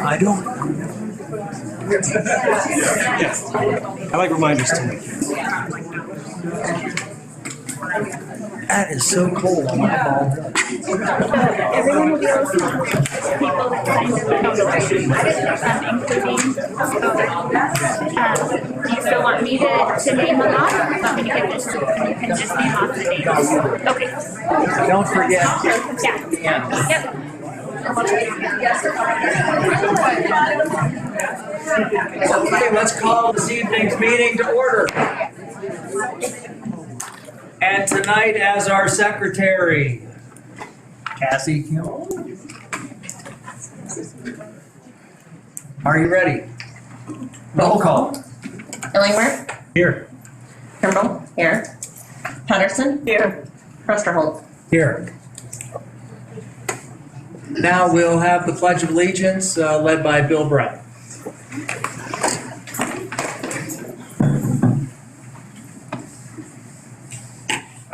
I don't. I like reminders too. That is so cold on my ball. Everyone will be able to see people that signed up, do you still want me to name them off? Or want me to get this? You can just name off the names. Okay. Don't forget. Yeah. Yep. Okay, let's call this evening's meeting to order. And tonight as our secretary, Cassie Kimball. Are you ready? Roll call. Illingworth? Here. Kimball? Here. Patterson? Here. Rusterholt? Here. Now we'll have the Pledge of Allegiance led by Bill Brett.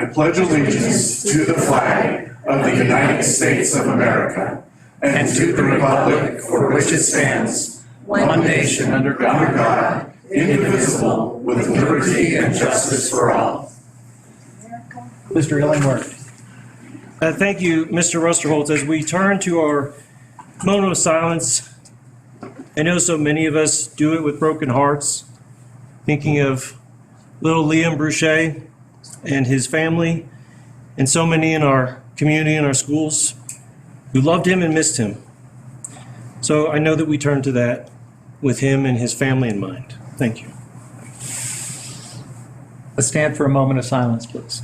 I pledge allegiance to the flag of the United States of America and to the republic for which it stands, one nation under God, indivisible, with liberty and justice for all. Mr. Illingworth. Thank you, Mr. Rusterholt. As we turn to our moment of silence, I know so many of us do it with broken hearts, thinking of little Liam Bruchet and his family, and so many in our community and our schools who loved him and missed him. So I know that we turn to that with him and his family in mind. Thank you. Let's stand for a moment of silence, please.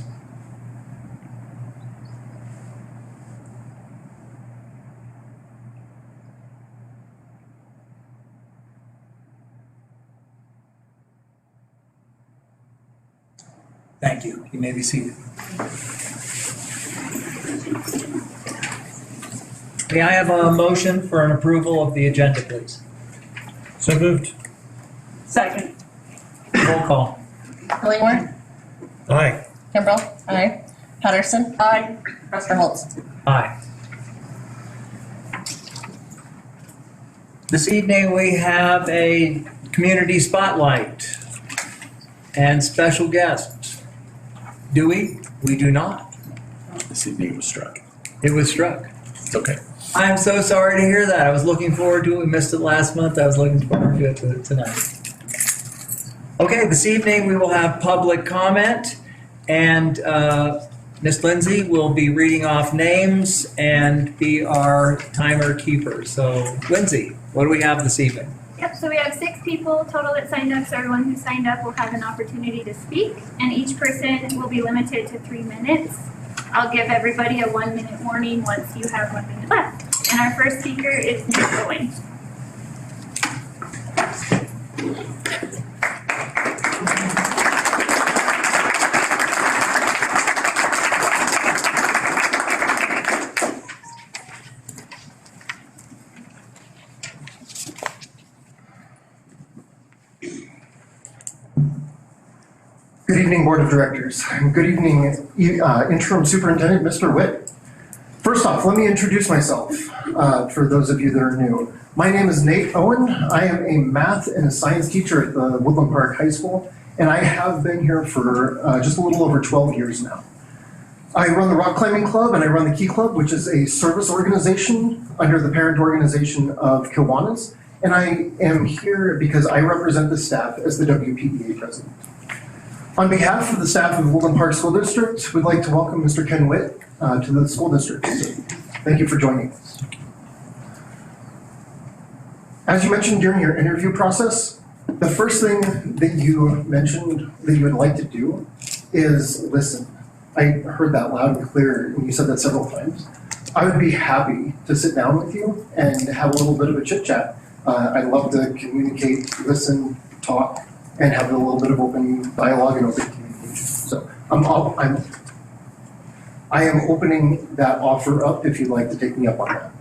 Thank you. You may be seated. May I have a motion for an approval of the agenda, please? So moved. Second. Roll call. Illingworth? Aye. Kimball? Aye. Patterson? Aye. Rusterholt? Aye. This evening we have a community spotlight and special guests. Do we? We do not. This evening was struck. It was struck. It's okay. I'm so sorry to hear that. I was looking forward to it. We missed it last month. I was looking forward to it tonight. Okay, this evening we will have public comment, and Ms. Lindsay will be reading off names and be our timer keeper. So, Lindsay, what do we have this evening? Yep, so we have 6 people total that signed up, so everyone who signed up will have an opportunity to speak, and each person will be limited to 3 minutes. I'll give everybody a 1-minute warning once you have 1 minute left. And our first speaker is Nick Owen. Good evening, Board of Directors. Good evening, Interim Superintendent, Mr. Witt. First off, let me introduce myself for those of you that are new. My name is Nate Owen. I am a math and a science teacher at the Woodland Park High School, and I have been here for just a little over 12 years now. I run the Rock Climbing Club and I run the Key Club, which is a service organization under the parent organization of Kiwanis, and I am here because I represent the staff as the WPEA president. On behalf of the staff of the Woodland Park School District, we'd like to welcome Mr. Ken Witt to the school district. So, thank you for joining us. As you mentioned during your interview process, the first thing that you mentioned that you would like to do is listen. I heard that loud and clear, and you said that several times. I would be happy to sit down with you and have a little bit of a chit chat. I'd love to communicate, listen, talk, and have a little bit of open dialogue and open communication. So I am opening that offer up if you'd like to take me up on that.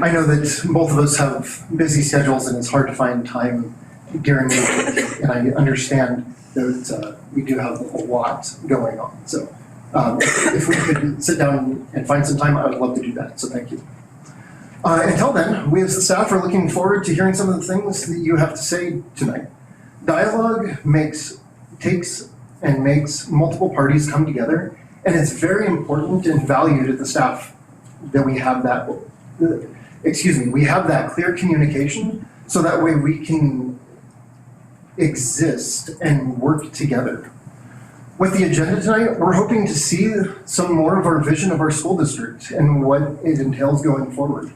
I know that both of us have busy schedules and it's hard to find time during the week, and I understand that we do have a lot going on. So if we could sit down and find some time, I would love to do that. So thank you. Until then, we as the staff are looking forward to hearing some of the things that you have to say tonight. Dialogue takes and makes multiple parties come together, and it's very important and valued at the staff that we have that, we have that clear communication, so that way we can exist and work together. With the agenda tonight, we're hoping to see some more of our vision of our school district and what it entails going forward.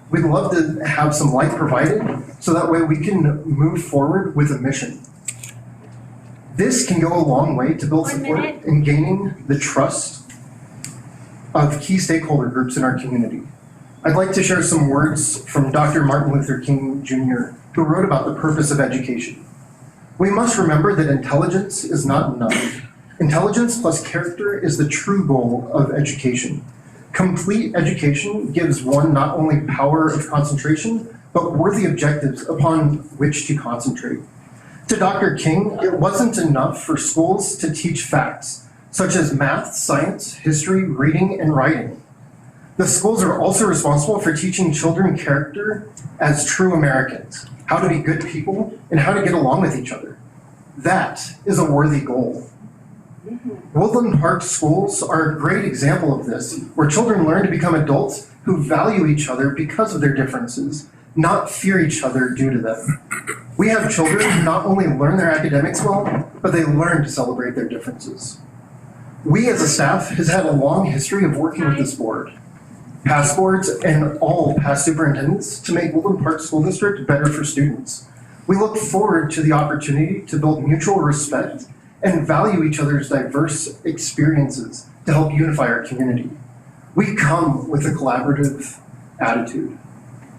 We'd love to have some light provided, so that way we can move forward with a mission. This can go a long way to build support in gaining the trust of key stakeholder groups in our community. I'd like to share some words from Dr. Martin Luther King Jr., who wrote about the purpose of education. We must remember that intelligence is not enough. Intelligence plus character is the true goal of education. Complete education gives one not only power of concentration, but worthy objectives upon which to concentrate. To Dr. King, it wasn't enough for schools to teach facts, such as math, science, history, reading, and writing. The schools are also responsible for teaching children character as true Americans, how to be good people, and how to get along with each other. That is a worthy goal. Woodland Park schools are a great example of this, where children learn to become adults who value each other because of their differences, not fear each other due to them. We have children who not only learn their academics well, but they learn to celebrate their differences. We as a staff has had a long history of working with this board, past boards, and all past superintendents to make Woodland Park School District better for students. We look forward to the opportunity to build mutual respect and value each other's diverse experiences to help unify our community. We come with a collaborative attitude.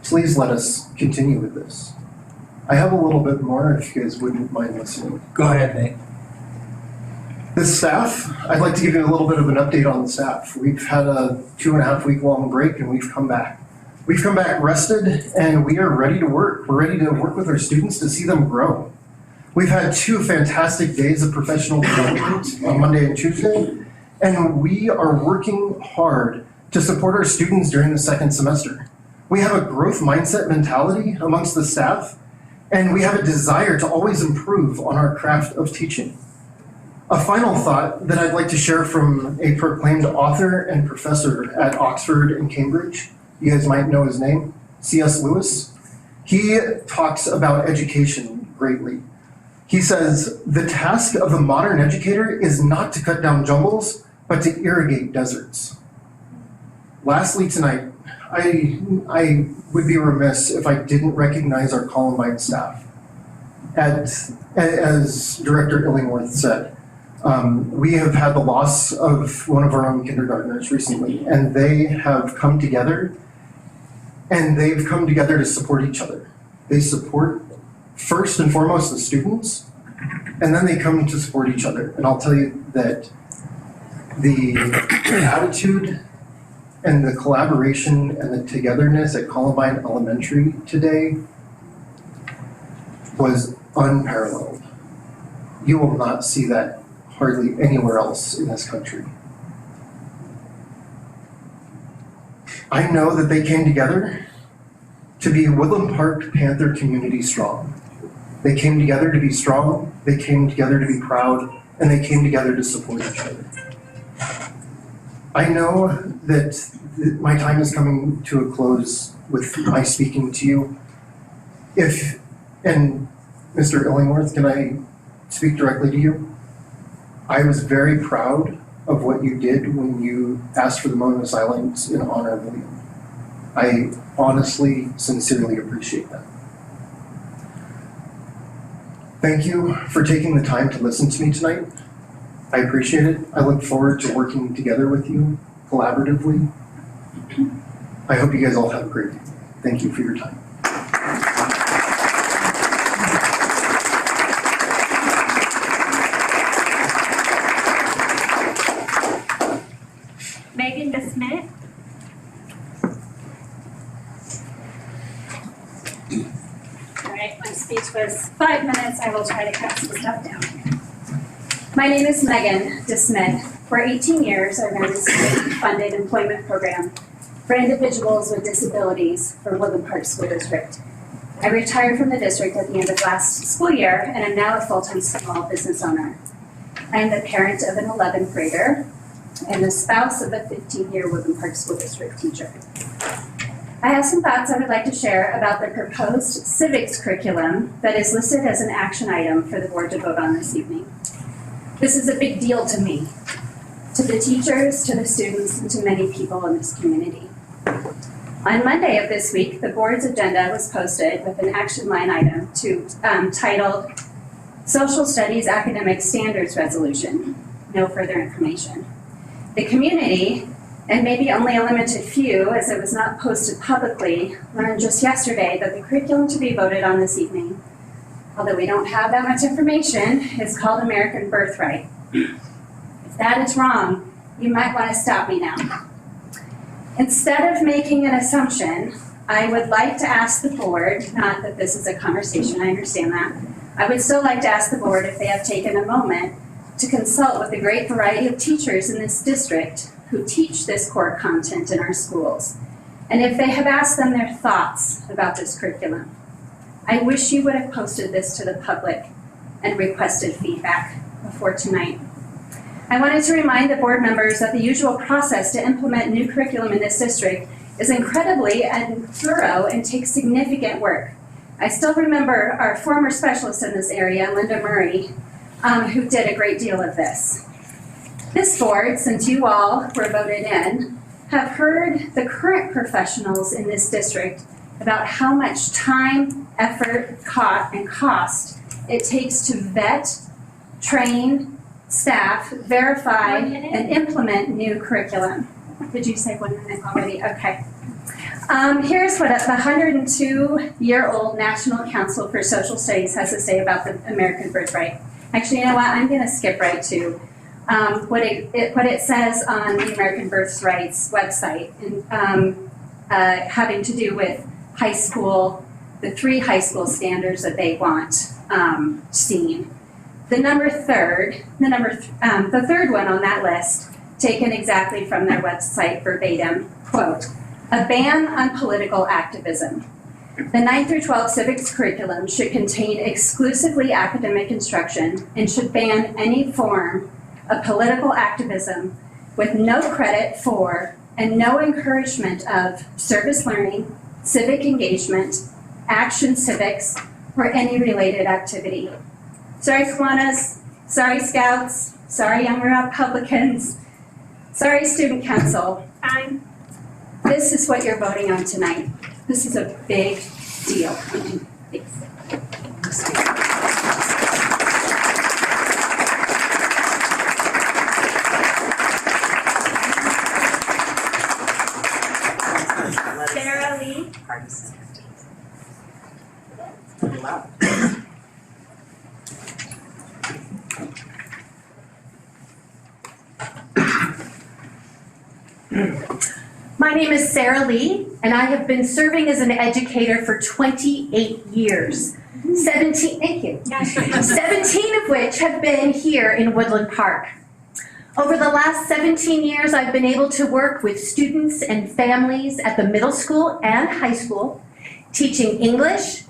Please let us continue with this. I have a little bit more if you guys wouldn't mind listening. Go ahead, Nate. The staff, I'd like to give you a little bit of an update on the staff. We've had a 2.5 week long break and we've come back. We've come back rested and we are ready to work. We're ready to work with our students to see them grow. We've had 2 fantastic days of professional development on Monday and Tuesday, and we are working hard to support our students during the second semester. We have a growth mindset mentality amongst the staff, and we have a desire to always improve on our craft of teaching. A final thought that I'd like to share from a proclaimed author and professor at Oxford and Cambridge. You guys might know his name, C.S. Lewis. He talks about education greatly. He says, the task of the modern educator is not to cut down jungles, but to irrigate deserts. Lastly tonight, I would be remiss if I didn't recognize our Columbine staff. As Director Illingworth said, we have had the loss of one of our own kindergartners recently, and they have come together, and they've come together to support each other. They support first and foremost the students, and then they come to support each other. And I'll tell you that the attitude and the collaboration and the togetherness at Columbine Elementary today was unparalleled. You will not see that hardly anywhere else in this country. I know that they came together to be Woodland Park Panther community strong. They came together to be strong, they came together to be proud, and they came together to support each other. I know that my time is coming to a close with my speaking to you. And Mr. Illingworth, can I speak directly to you? I was very proud of what you did when you asked for the moment of silence in honor of William. I honestly, sincerely appreciate that. Thank you for taking the time to listen to me tonight. I appreciate it. I look forward to working together with you collaboratively. I hope you guys all have a great day. Thank you for your time. Megan DeSmith. All right, my speech was 5 minutes. I will try to cut some stuff down. My name is Megan DeSmith. For 18 years, I ran a state-funded employment program for individuals with disabilities for Woodland Park School District. I retired from the district at the end of last school year and am now a full-time small business owner. I am the parent of an 11th grader and the spouse of a 15-year Woodland Park School District teacher. I have some thoughts I would like to share about the proposed civics curriculum that is listed as an action item for the board to vote on this evening. This is a big deal to me, to the teachers, to the students, and to many people in this community. On Monday of this week, the board's agenda was posted with an action line item titled Social Studies Academic Standards Resolution. No further information. The community, and maybe only a limited few as it was not posted publicly, learned just yesterday that the curriculum to be voted on this evening, although we don't have that much information, is called American Birthright. If that is wrong, you might want to stop me now. Instead of making an assumption, I would like to ask the board, not that this is a conversation, I understand that, I would still like to ask the board if they have taken a moment to consult with the great variety of teachers in this district who teach this core content in our schools, and if they have asked them their thoughts about this curriculum. I wish you would have posted this to the public and requested feedback before tonight. I wanted to remind the board members that the usual process to implement new curriculum in this district is incredibly and thorough and takes significant work. I still remember our former specialist in this area, Linda Murray, who did a great deal of this. This board, since you all were voted in, have heard the current professionals in this district about how much time, effort, and cost it takes to vet, train, staff, verify, and implement new curriculum. Did you say 1 minute already? Okay. Here's what the 102-year-old National Council for Social Studies has to say about the American Birthright. Actually, you know what? I'm going to skip right to what it says on the American Birthright's website, having to do with high school, the 3 high school standards that they want seen. The third one on that list, taken exactly from their website verbatim, quote, a ban on political activism. The 9th through 12th civics curriculum should contain exclusively academic instruction and should ban any form of political activism with no credit for and no encouragement of service learning, civic engagement, action civics, or any related activity. Sorry, Kiwanis. Sorry, Scouts. Sorry, Young Republicans. Sorry, Student Council. Time. This is what you're voting on tonight. This is a big deal. Thanks. Sarah Lee. My name is Sarah Lee, and I have been serving as an educator for 28 years. 17 of which have been here in Woodland Park. Over the last 17 years, I've been able to work with students and families at the middle school and high school, teaching English,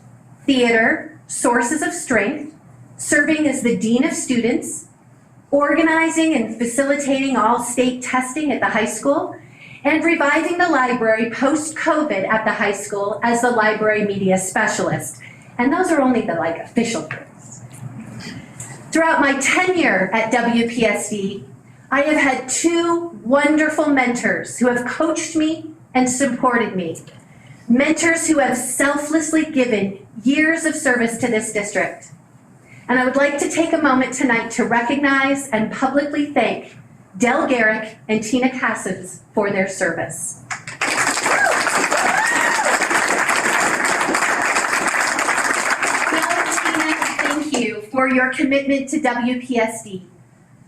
theater, sources of strength, serving as the dean of students, organizing and facilitating all state testing at the high school, and reviving the library post-COVID at the high school as the library media specialist. And those are only the official things. Throughout my tenure at WPSD, I have had 2 wonderful mentors who have coached me and supported me. Mentors who have selflessly given years of service to this district. And I would like to take a moment tonight to recognize and publicly thank Del Garrick and Tina Cassis for their service. Thank you for your commitment to WPSD,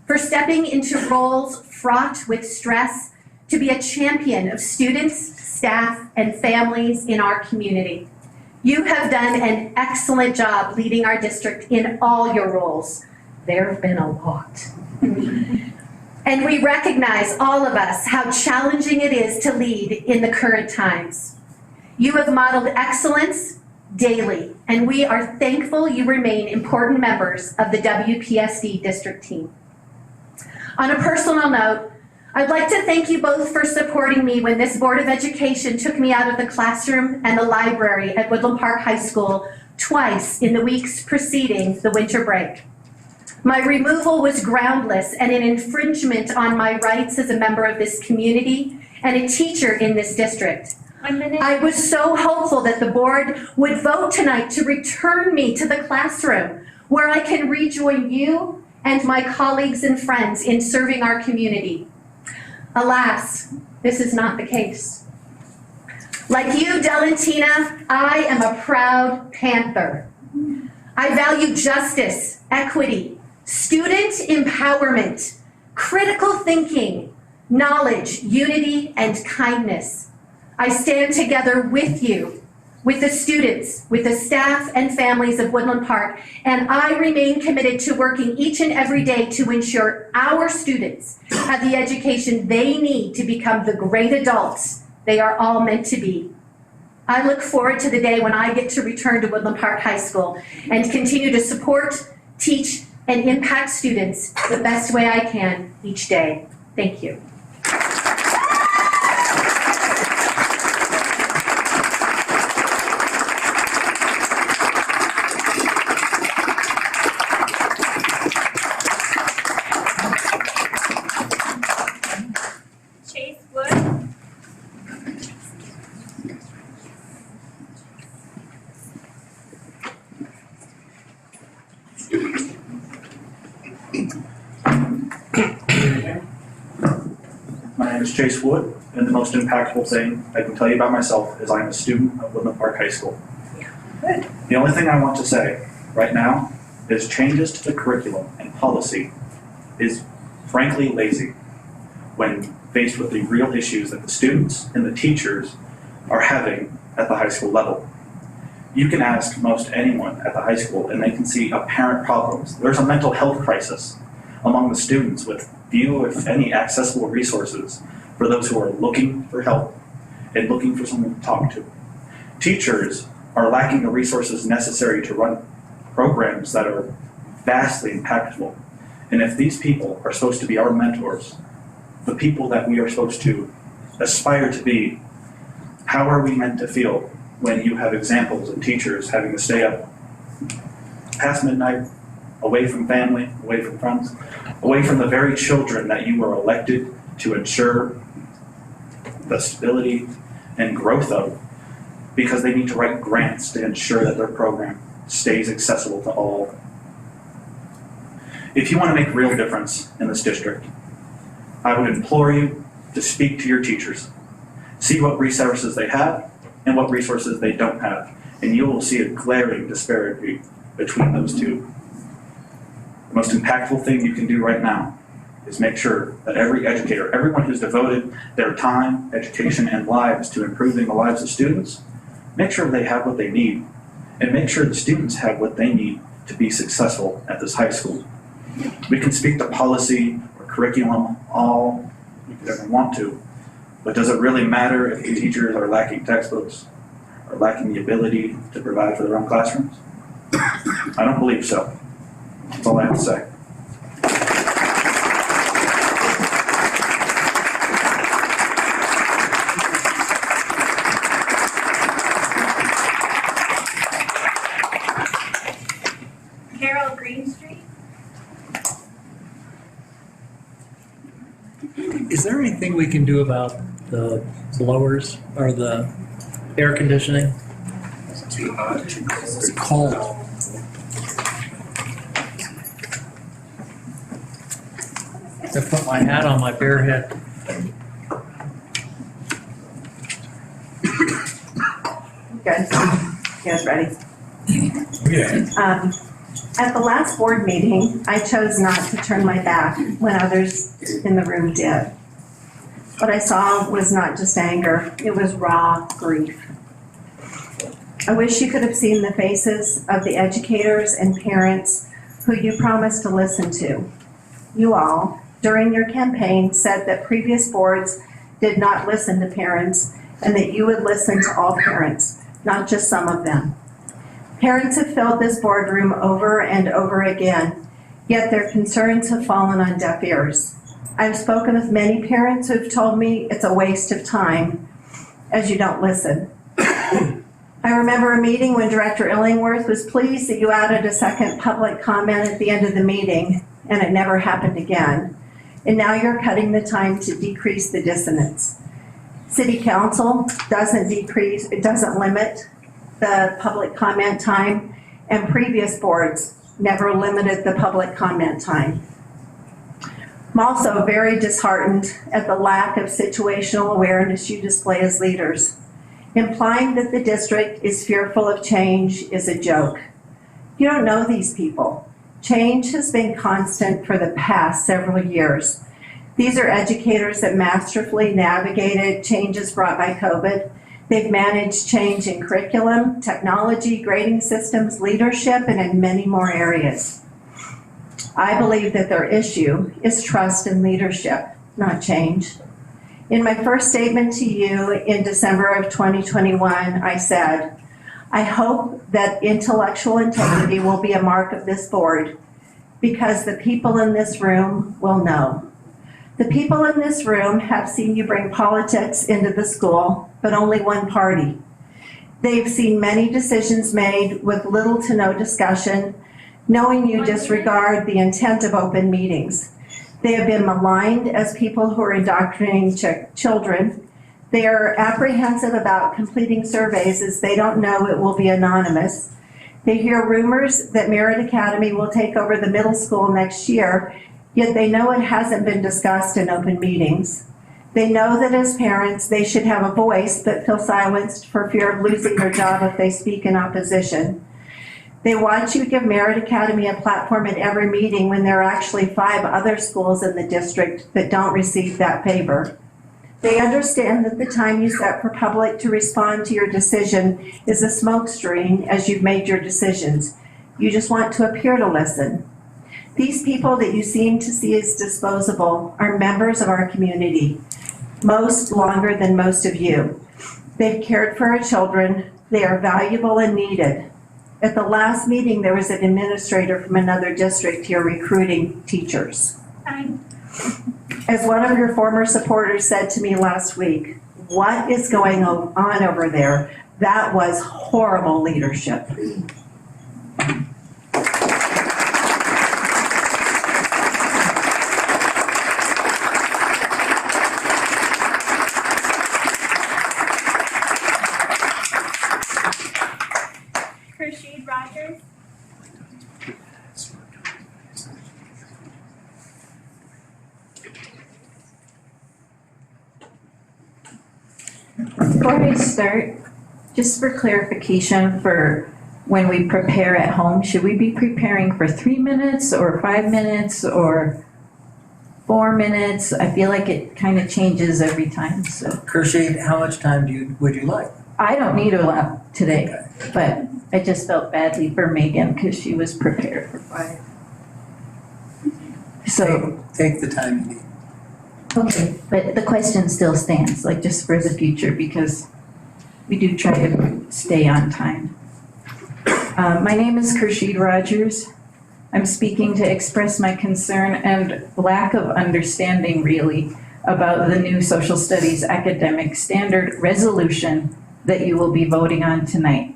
for stepping into roles fraught with stress to be a champion of students, staff, and families in our community. You have done an excellent job leading our district in all your roles. There have been a lot. And we recognize, all of us, how challenging it is to lead in the current times. You have modeled excellence daily, and we are thankful you remain important members of the WPSD district team. On a personal note, I'd like to thank you both for supporting me when this Board of Education took me out of the classroom and the library at Woodland Park High School twice in the weeks preceding the winter break. My removal was groundless and an infringement on my rights as a member of this community and a teacher in this district. 1 minute. I was so hopeful that the board would vote tonight to return me to the classroom where I can rejoin you and my colleagues and friends in serving our community. Alas, this is not the case. Like you, Del and Tina, I am a proud Panther. I value justice, equity, student empowerment, critical thinking, knowledge, unity, and kindness. I stand together with you, with the students, with the staff and families of Woodland Park, and I remain committed to working each and every day to ensure our students have the education they need to become the great adults they are all meant to be. I look forward to the day when I get to return to Woodland Park High School and continue to support, teach, and impact students the best way I can each day. Thank you. Chase Wood. My name is Chase Wood, and the most impactful thing I can tell you about myself is I'm a student of Woodland Park High School. The only thing I want to say right now is changes to the curriculum and policy is frankly lazy when faced with the real issues that the students and the teachers are having at the high school level. You can ask most anyone at the high school and they can see apparent problems. There's a mental health crisis among the students with few, if any, accessible resources for those who are looking for help and looking for someone to talk to. Teachers are lacking the resources necessary to run programs that are vastly impactful. And if these people are supposed to be our mentors, the people that we are supposed to aspire to be, how are we meant to feel when you have examples of teachers having to stay up past midnight, away from family, away from friends, away from the very children that you were elected to ensure the stability and growth of, because they need to write grants to ensure that their program stays accessible to all. If you want to make a real difference in this district, I would implore you to speak to your teachers. See what resources they have and what resources they don't have, and you will see a glaring disparity between those two. The most impactful thing you can do right now is make sure that every educator, everyone who's devoted their time, education, and lives to improving the lives of students, make sure they have what they need, and make sure the students have what they need to be successful at this high school. We can speak to policy or curriculum all we could ever want to, but does it really matter if the teachers are lacking textbooks, or lacking the ability to provide for their own classrooms? I don't believe so. That's all I have to say. Carol Greenstreet. Is there anything we can do about the blowers or the air conditioning? Too hot. It's cold. To put my hat on my bare head. Good. You guys ready? Yeah. At the last board meeting, I chose not to turn my back when others in the room did. What I saw was not just anger, it was raw grief. I wish you could have seen the faces of the educators and parents who you promised to listen to. You all, during your campaign, said that previous boards did not listen to parents and that you would listen to all parents, not just some of them. Parents have filled this boardroom over and over again, yet their concerns have fallen on deaf ears. I've spoken with many parents who've told me it's a waste of time as you don't listen. I remember a meeting when Director Illingworth was pleased that you added a second public comment at the end of the meeting, and it never happened again. And now you're cutting the time to decrease the dissonance. City Council doesn't limit the public comment time, and previous boards never limited the public comment time. I'm also very disheartened at the lack of situational awareness you display as leaders. Implying that the district is fearful of change is a joke. You don't know these people. Change has been constant for the past several years. These are educators that masterfully navigated changes brought by COVID. They've managed change in curriculum, technology, grading systems, leadership, and in many more areas. I believe that their issue is trust and leadership, not change. In my first statement to you in December of 2021, I said, I hope that intellectual integrity will be a mark of this board because the people in this room will know. The people in this room have seen you bring politics into the school, but only one party. They've seen many decisions made with little to no discussion, knowing you disregard the intent of open meetings. They have been maligned as people who are indoctrinating children. They are apprehensive about completing surveys as they don't know it will be anonymous. They hear rumors that Merit Academy will take over the middle school next year, yet they know it hasn't been discussed in open meetings. They know that as parents, they should have a voice but feel silenced for fear of losing their job if they speak in opposition. They watch you give Merit Academy a platform at every meeting when there are actually 5 other schools in the district that don't receive that favor. They understand that the time you set for public to respond to your decision is a smokescreen as you've made your decisions. You just want to appear to listen. These people that you seem to see as disposable are members of our community, most longer than most of you. They've cared for our children. They are valuable and needed. At the last meeting, there was an administrator from another district here recruiting teachers. As one of your former supporters said to me last week, what is going on over there? That was horrible leadership. Rogers. Before I start, just for clarification for when we prepare at home, should we be preparing for 3 minutes or 5 minutes or 4 minutes? I feel like it kind of changes every time, so. Kershade, how much time would you like? I don't need a lot today, but I just felt badly for Megan because she was prepared for 5. So. Take the time you need. Okay, but the question still stands, like just for the future, because we do try to stay on time. My name is Kershade Rogers. I'm speaking to express my concern and lack of understanding, really, about the new social studies academic standard resolution that you will be voting on tonight.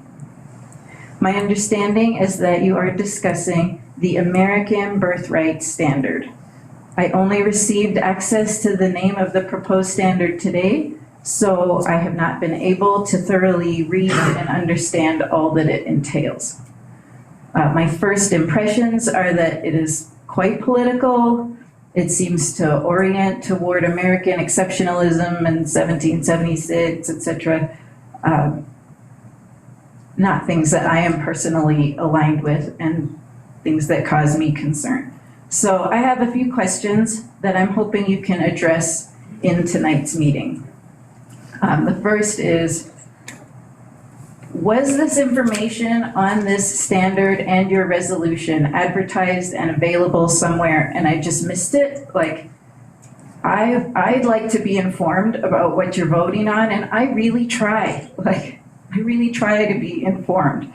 My understanding is that you are discussing the American Birthright standard. I only received access to the name of the proposed standard today, so I have not been able to thoroughly read and understand all that it entails. My first impressions are that it is quite political, It seems to orient toward American exceptionalism and 1776, etc. Not things that I am personally aligned with and things that cause me concern. So I have a few questions that I'm hoping you can address in tonight's meeting. The first is, was this information on this standard and your resolution advertised and available somewhere and I just missed it? Like, I'd like to be informed about what you're voting on, and I really try. I really try to be informed.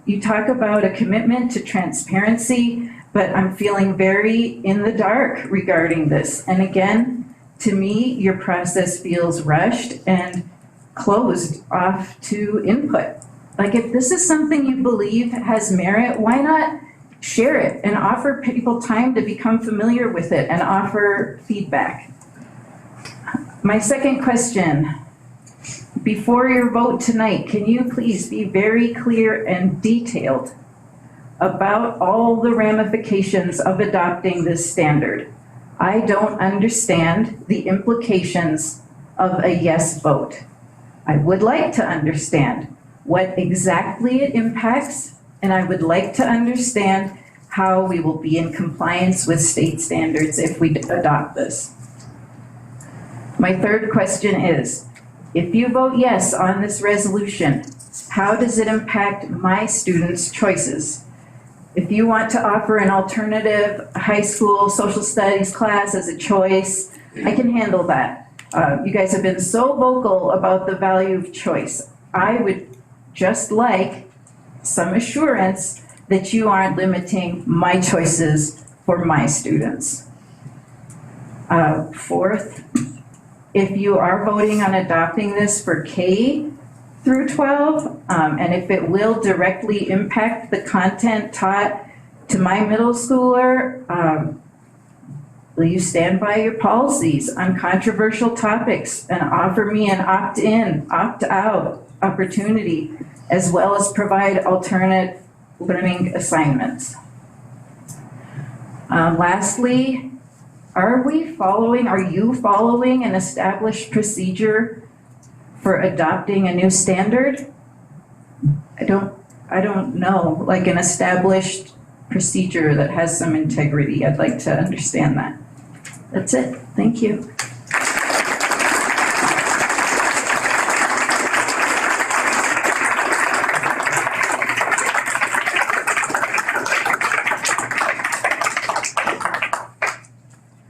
You talk about a commitment to transparency, but I'm feeling very in the dark regarding this. And again, to me, your process feels rushed and closed off to input. Like, if this is something you believe has merit, why not share it and offer people time to become familiar with it and offer feedback? My second question, before your vote tonight, can you please be very clear and detailed about all the ramifications of adopting this standard? I don't understand the implications of a yes vote. I would like to understand what exactly it impacts, and I would like to understand how we will be in compliance with state standards if we adopt this. My third question is, if you vote yes on this resolution, how does it impact my students' choices? If you want to offer an alternative high school social studies class as a choice, I can handle that. You guys have been so vocal about the value of choice. I would just like some assurance that you aren't limiting my choices for my students. Fourth, if you are voting on adopting this for K through 12, and if it will directly impact the content taught to my middle schooler, will you stand by your policies on controversial topics and offer me an opt-in, opt-out opportunity, as well as provide alternate learning assignments? Lastly, are you following an established procedure for adopting a new standard? I don't know, like an established procedure that has some integrity. I'd like to understand that. That's it. Thank you.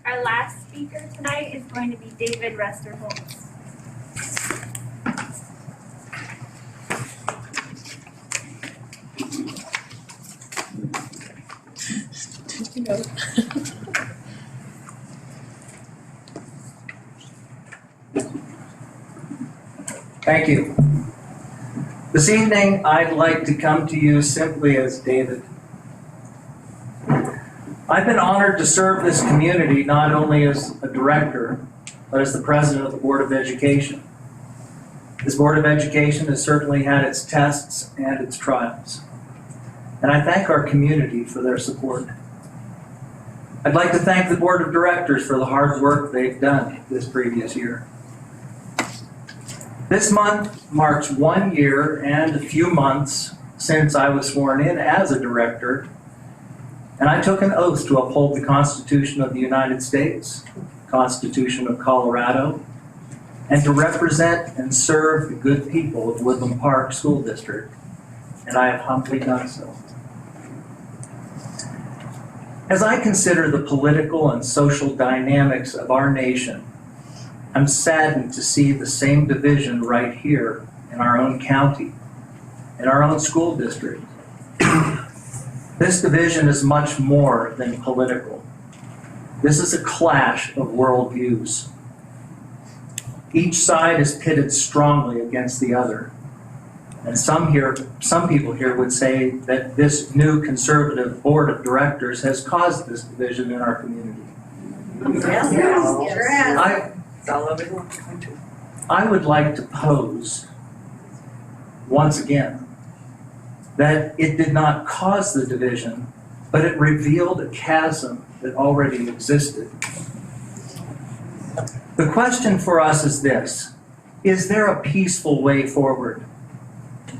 Our last speaker tonight is going to be David Resterholz. Thank you. This evening, I'd like to come to you simply as David. I've been honored to serve this community not only as a director, but as the president of the Board of Education. This Board of Education has certainly had its tests and its trials. And I thank our community for their support. I'd like to thank the Board of Directors for the hard work they've done this previous year. This month marks 1 year and a few months since I was sworn in as a director, and I took an oath to uphold the Constitution of the United States, the Constitution of Colorado, and to represent and serve the good people of Woodland Park School District, and I have humbly done so. As I consider the political and social dynamics of our nation, I'm saddened to see the same division right here in our own county, in our own school district. This division is much more than political. This is a clash of worldviews. Each side is pitted strongly against the other. And some people here would say that this new conservative board of directors has caused this division in our community. I would like to pose, once again, that it did not cause the division, but it revealed a chasm that already existed. The question for us is this: is there a peaceful way forward?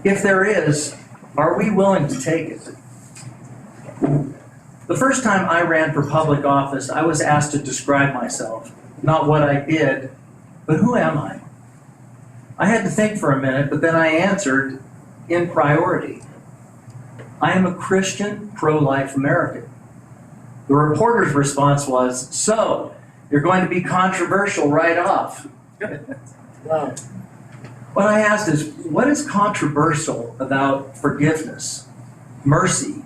If there is, are we willing to take it? The first time I ran for public office, I was asked to describe myself, not what I did, but who am I? I had to think for a minute, but then I answered in priority. I am a Christian, pro-life American. The reporter's response was, so, you're going to be controversial right off. Wow. What I asked is, what is controversial about forgiveness, mercy,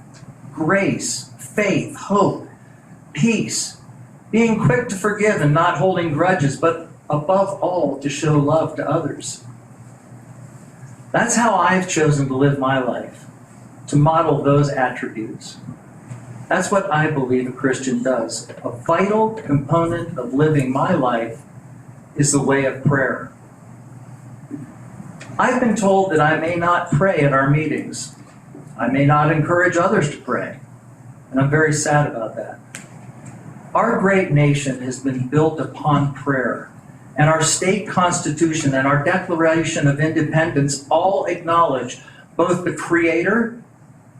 grace, faith, hope, peace, being quick to forgive and not holding grudges, but above all, to show love to others? That's how I've chosen to live my life, to model those attributes. That's what I believe a Christian does. A vital component of living my life is the way of prayer. I've been told that I may not pray at our meetings. I may not encourage others to pray, and I'm very sad about that. Our great nation has been built upon prayer, and our state constitution and our Declaration of Independence all acknowledge both the Creator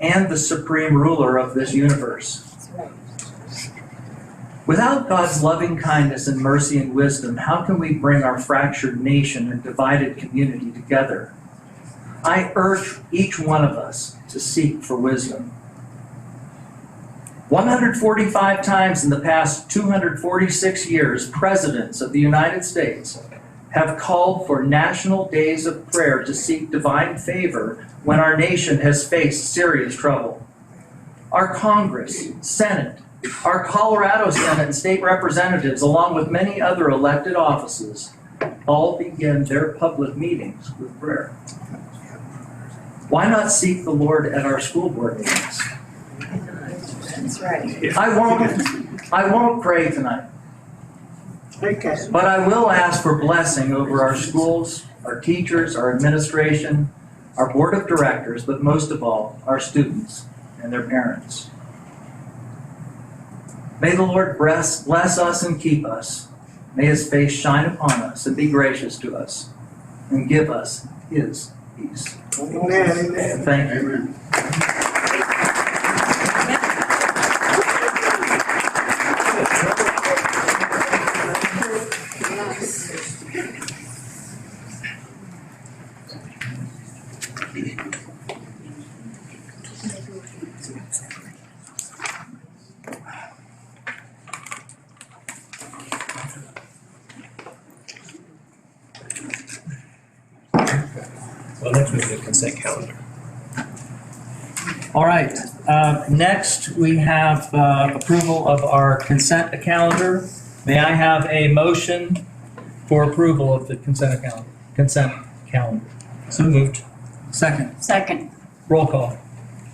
and the supreme ruler of this universe. Without God's loving kindness and mercy and wisdom, how can we bring our fractured nation and divided community together? I urge each one of us to seek for wisdom. 145 times in the past 246 years, presidents of the United States have called for national days of prayer to seek divine favor when our nation has faced serious trouble. Our Congress, Senate, our Colorado Senate and state representatives, along with many other elected offices, all begin their public meetings with prayer. Why not seek the Lord at our school board meetings? That's right. I won't pray tonight. Okay. But I will ask for blessing over our schools, our teachers, our administration, our board of directors, but most of all, our students and their parents. May the Lord bless us and keep us. May His face shine upon us and be gracious to us and give us His peace. Amen. Thank you. Amen. Well, next we have the consent calendar. All right, next we have approval of our consent calendar. May I have a motion for approval of the consent calendar? So moved. Second, Second. roll call.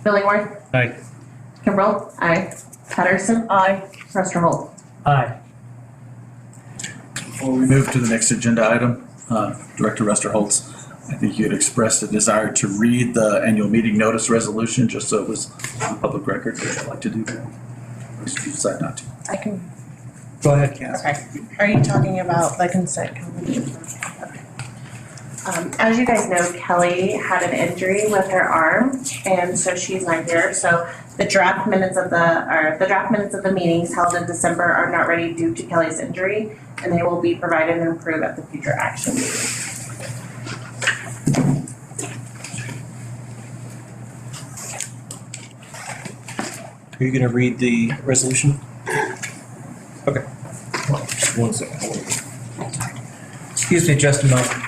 Billingworth. Aye. Kimbrell. Aye. Patterson. Aye. Rusterholt. Aye. Before we move to the next agenda item, Director Ruster-Holtz, I think you had expressed a desire to read the annual meeting notice resolution, just so it was on public record. Would you like to do that? Or did you decide not to? I can, Go ahead, Cass. okay. Are you talking about the consent calendar? Okay. As you guys know, Kelly had an injury with her arm, and so she's not here. So the draft minutes of the meetings held in December are not ready due to Kelly's injury, and they will be provided and approved at the future action meeting. Are you going to read the resolution? Okay. Just one second. Excuse me just a moment.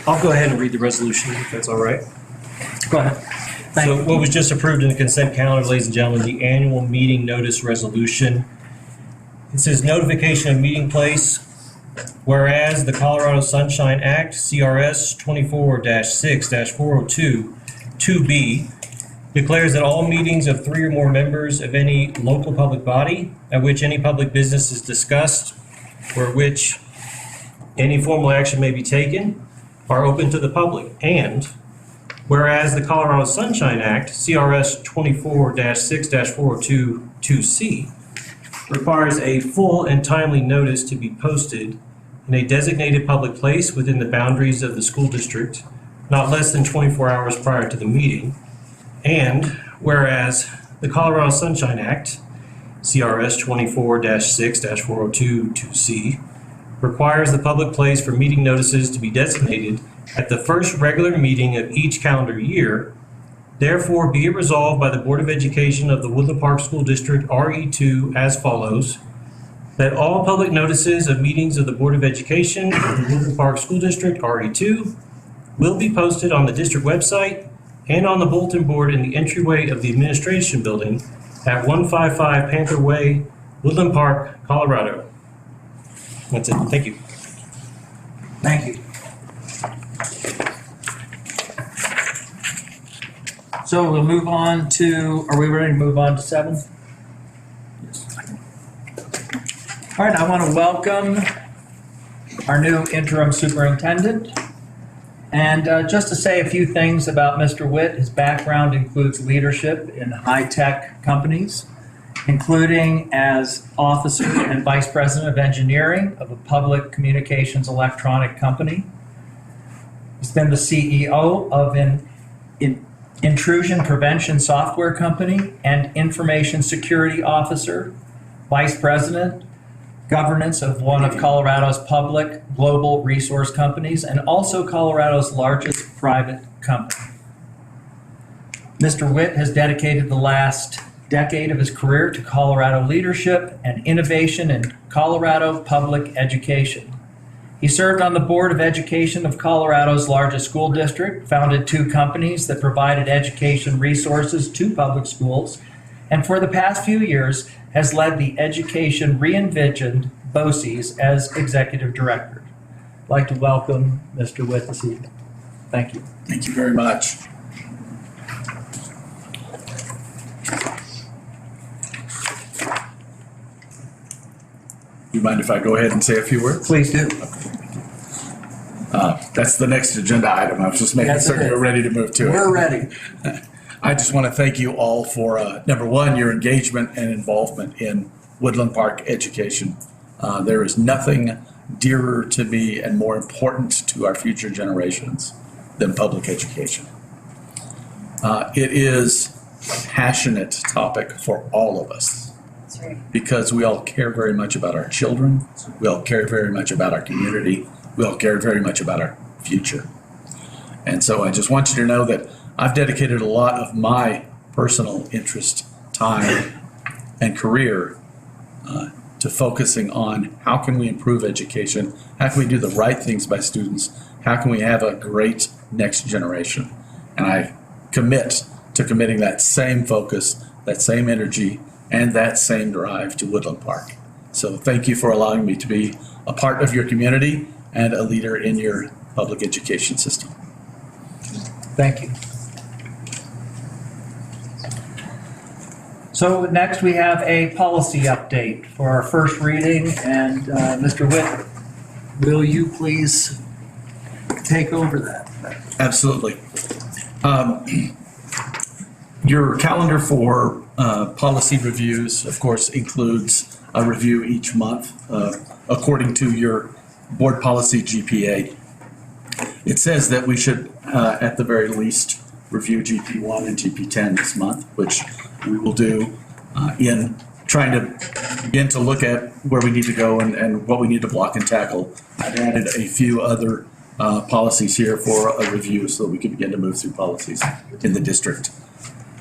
I'll go ahead and read the resolution, if that's all right. Go ahead. So what was just approved in the consent calendar, ladies and gentlemen, the annual meeting notice resolution. It says notification of meeting place, whereas the Colorado Sunshine Act, CRS 24-6-402, 2B, declares that all meetings of 3 or more members of any local public body at which any public business is discussed or at which any formal action may be taken are open to the public, and Whereas the Colorado Sunshine Act, CRS 24-6-4022C, requires a full and timely notice to be posted in a designated public place within the boundaries of the school district, not less than 24 hours prior to the meeting. And whereas the Colorado Sunshine Act, CRS 24-6-4022C, requires the public place for meeting notices to be designated at the first regular meeting of each calendar year. Therefore, be it resolved by the Board of Education of the Woodland Park School District RE2 as follows, that all public notices of meetings of the Board of Education of the Woodland Park School District RE2 will be posted on the district website and on the bulletin board in the entryway of the administration building at 155 Panther Way, Woodland Park, Colorado. That's it. Thank you. Thank you. So we'll move on to, are we ready to move on to 7? All right, I want to welcome our new interim superintendent. And just to say a few things about Mr. Witt, his background includes leadership in high-tech companies, including as officer and vice president of engineering of a public communications electronic company. He's been the CEO of an intrusion prevention software company and information security officer, vice president, governance of one of Colorado's public global resource companies, and also Colorado's largest private company. Mr. Witt has dedicated the last decade of his career to Colorado leadership and innovation in Colorado public education. He served on the Board of Education of Colorado's largest school district, founded 2 companies that provided education resources to public schools, and for the past few years has led the Education Re-envisioned BOCES as executive director. I'd like to welcome Mr. Witt this evening. Thank you. Thank you very much. You mind if I go ahead and say a few words? Please do. That's the next agenda item. I was just making certain we're ready to move to it. We're ready. I just want to thank you all for, number one, your engagement and involvement in Woodland Park education. There is nothing dearer to me and more important to our future generations than public education. It is a passionate topic for all of us. That's right. Because we all care very much about our children, we all care very much about our community, we all care very much about our future. And so I just want you to know that I've dedicated a lot of my personal interest, time, and career to focusing on how can we improve education, how can we do the right things by students, how can we have a great next generation. And I commit to committing that same focus, that same energy, and that same drive to Woodland Park. So thank you for allowing me to be a part of your community and a leader in your public education system. Thank you. So next we have a policy update for our first reading, and Mr. Witt, will you please take over that? Absolutely. Your calendar for policy reviews, of course, includes a review each month according to your board policy GPA. It says that we should, at the very least, review GP1 and GP10 this month, which we will do in trying to begin to look at where we need to go and what we need to block and tackle. I've added a few other policies here for a review so that we can begin to move through policies in the district.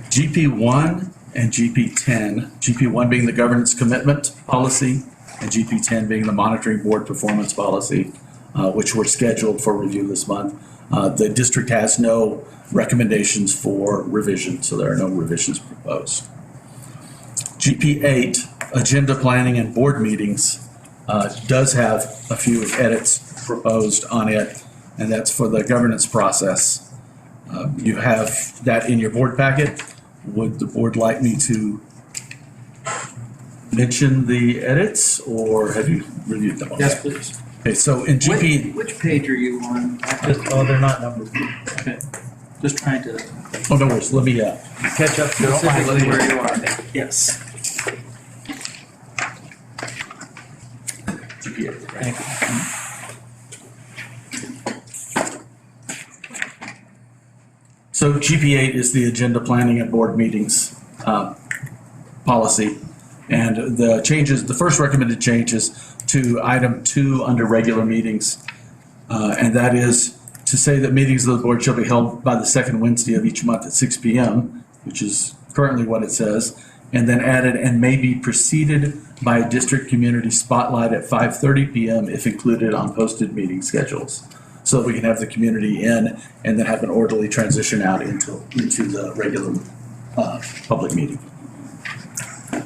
GP1 and GP10, GP1 being the governance commitment policy, and GP10 being the monitoring board performance policy, which were scheduled for review this month. The district has no recommendations for revision, so there are no revisions proposed. GP8, agenda planning and board meetings, does have a few edits proposed on it, and that's for the governance process. You have that in your board packet. Would the board like me to mention the edits, or have you reviewed them all? Yes, please. Okay, so in GP... Which page are you on? Oh, they're not numbered. Okay. Just trying to Oh, no worries, let me, catch up specifically where you are. yes. Thank you. So GP8 is the agenda planning and board meetings policy. And the changes, the first recommended change is to item 2 under regular meetings. And that is to say that meetings of the board shall be held by the second Wednesday of each month at 6 p.m., which is currently what it says, and then added, and may be preceded by a district community spotlight at 5:30 p.m. if included on posted meeting schedules. So that we can have the community in and then have an orderly transition out into the regular public meeting.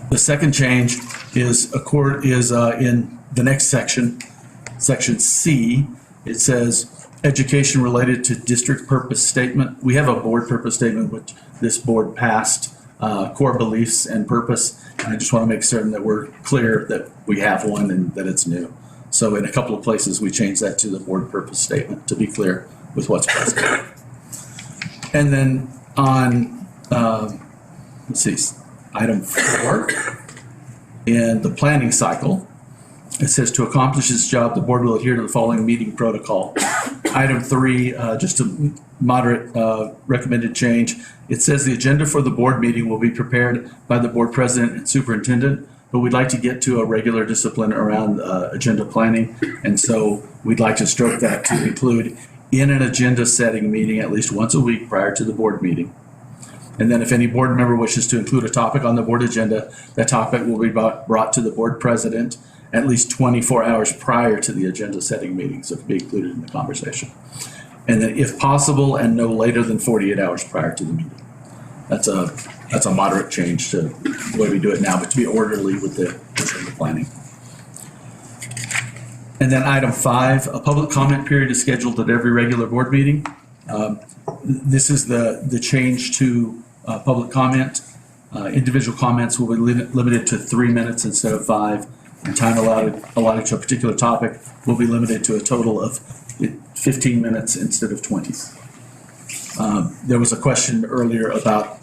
The second change is in the next section, section C. It says education related to district purpose statement. We have a board purpose statement which this board passed, core beliefs and purpose. And I just want to make certain that we're clear that we have one and that it's new. So in a couple of places, we changed that to the board purpose statement to be clear with what's present. And then on, let's see, item 4, in the planning cycle, it says to accomplish this job, the board will adhere to the following meeting protocol. Item 3, just a moderate recommended change. It says the agenda for the board meeting will be prepared by the board president and superintendent, but we'd like to get to a regular discipline around agenda planning. And so we'd like to stroke that to include in an agenda setting meeting at least once a week prior to the board meeting. And then if any board member wishes to include a topic on the board agenda, that topic will be brought to the board president at least 24 hours prior to the agenda setting meeting, so it can be included in the conversation. And then if possible, and no later than 48 hours prior to the meeting. That's a moderate change to the way we do it now, but to be orderly with the agenda planning. And then item 5, a public comment period is scheduled at every regular board meeting. This is the change to public comment. Individual comments will be limited to 3 minutes instead of 5. And time allotted to a particular topic will be limited to a total of 15 minutes instead of 20. There was a question earlier about,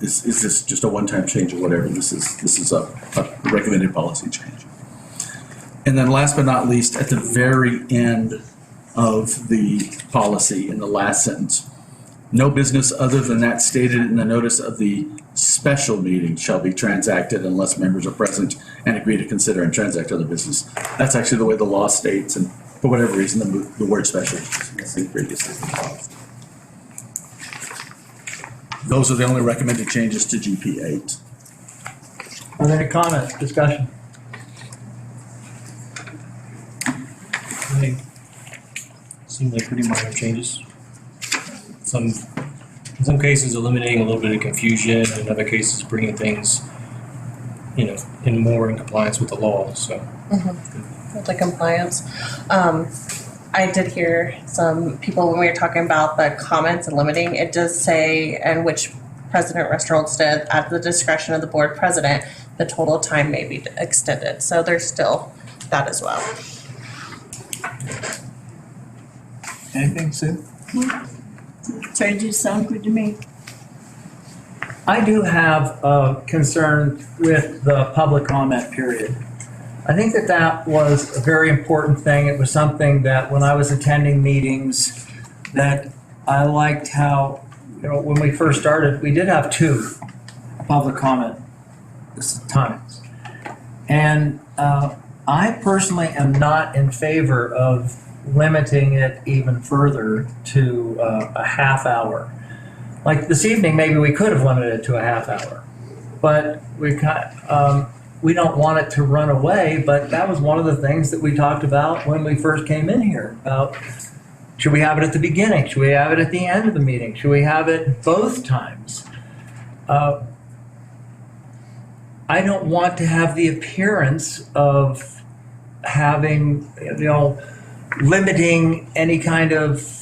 is this just a one-time change or whatever? This is a recommended policy change. And then last but not least, at the very end of the policy, in the last sentence, no business other than that stated in the notice of the special meeting shall be transacted unless members are present and agree to consider and transact other business. That's actually the way the law states, and for whatever reason, the word special is missing previously. Those are the only recommended changes to GP8. Are there any comments, discussion? Seem like pretty minor changes. In some cases eliminating a little bit of confusion, in other cases bringing things, in more in compliance with the law, so. With the compliance. I did hear some people when we were talking about the comments and limiting, it does say, and which President Restrolds did, at the discretion of the board president, the total time may be extended. So there's still that as well. Anything, Sue? Changes sound good to me. I do have a concern with the public comment period. I think that was a very important thing. It was something that when I was attending meetings that I liked how, when we first started, we did have 2 public comment times. And I personally am not in favor of limiting it even further to a half hour. Like this evening, maybe we could have limited it to a half hour, but we don't want it to run away. But that was one of the things that we talked about when we first came in here about, should we have it at the beginning? Should we have it at the end of the meeting? Should we have it both times? I don't want to have the appearance of having, limiting any kind of,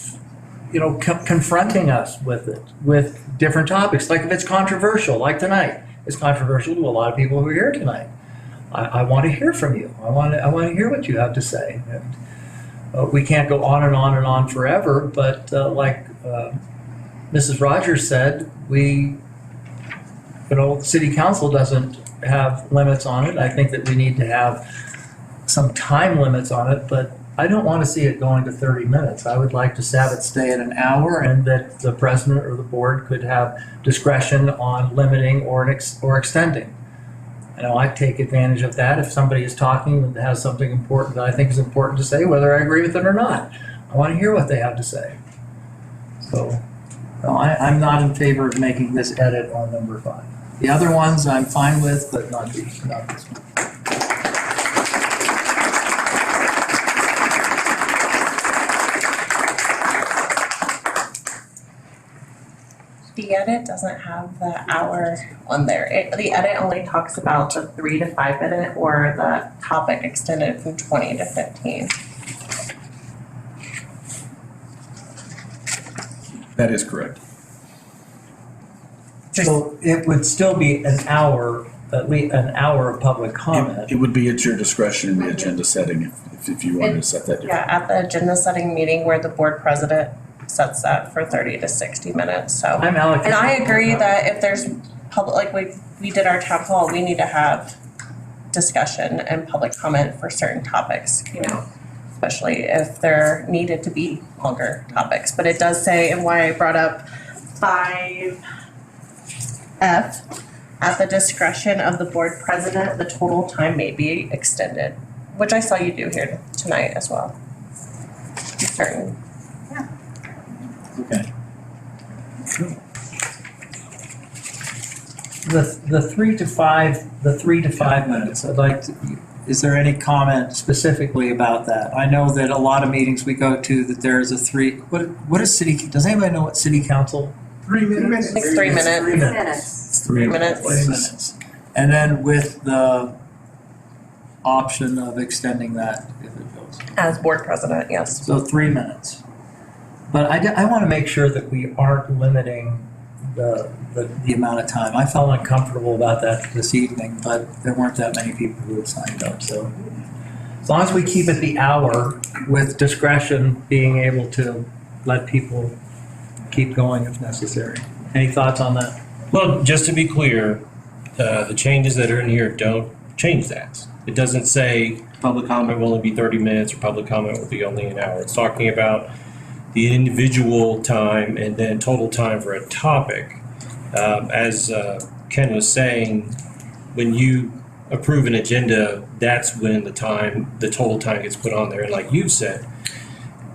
confronting us with it, with different topics. Like if it's controversial, like tonight, it's controversial to a lot of people who are here tonight. I want to hear from you. I want to hear what you have to say. And, we can't go on and on and on forever, but like Mrs. Rogers said, city council doesn't have limits on it. I think that we need to have some time limits on it, but I don't want to see it going to 30 minutes. I would like to have it stay at an hour and that the president or the board could have discretion on limiting or extending. You know, I take advantage of that if somebody is talking and has something important that I think is important to say, whether I agree with it or not. I want to hear what they have to say. So, no, I'm not in favor of making this edit on number 5. The other ones I'm fine with, but not this one. The edit doesn't have the hour on there. The edit only talks about the 3 to 5 minute or the topic extended from 20 to 15. That is correct. So it would still be an hour, at least an hour of public comment. It would be at your discretion in the agenda setting if you wanted to set that. Yeah, at the agenda setting meeting where the board president sets that for 30 to 60 minutes, so. I'm allocating. And I agree that if there's public, like we did our town hall, we need to have discussion and public comment for certain topics, you know, especially if there needed to be longer topics. But it does say, and why I brought up 5F, at the discretion of the board president, the total time may be extended, which I saw you do here tonight as well. Certain. Okay. The 3 to 5 minutes, I'd like to, is there any comment specifically about that? I know that a lot of meetings we go to that there is a what is does anybody know what city council? 3 minutes. Like 3 minutes. 3 minutes. 3 minutes. 3 minutes. And then with the option of extending that if it goes. As board president, yes. So 3 minutes. But I want to make sure that we aren't limiting the amount of time. I felt uncomfortable about that this evening, but there weren't that many people who had signed up, so. As long as we keep it the hour with discretion, being able to let people keep going if necessary. Any thoughts on that? Well, just to be clear, the changes that are in here don't change that. It doesn't say public comment will only be 30 minutes or public comment will be only an hour. It's talking about the individual time and then total time for a topic. As Ken was saying, when you approve an agenda, that's when the total time gets put on there. And like you said,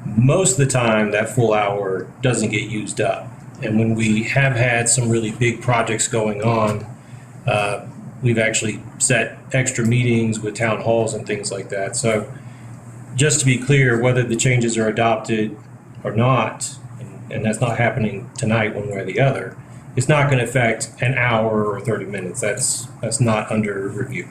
most of the time that full hour doesn't get used up. And when we have had some really big projects going on, we've actually set extra meetings with town halls and things like that. So just to be clear, whether the changes are adopted or not, and that's not happening tonight one way or the other, it's not going to affect an hour or 30 minutes. That's not under review.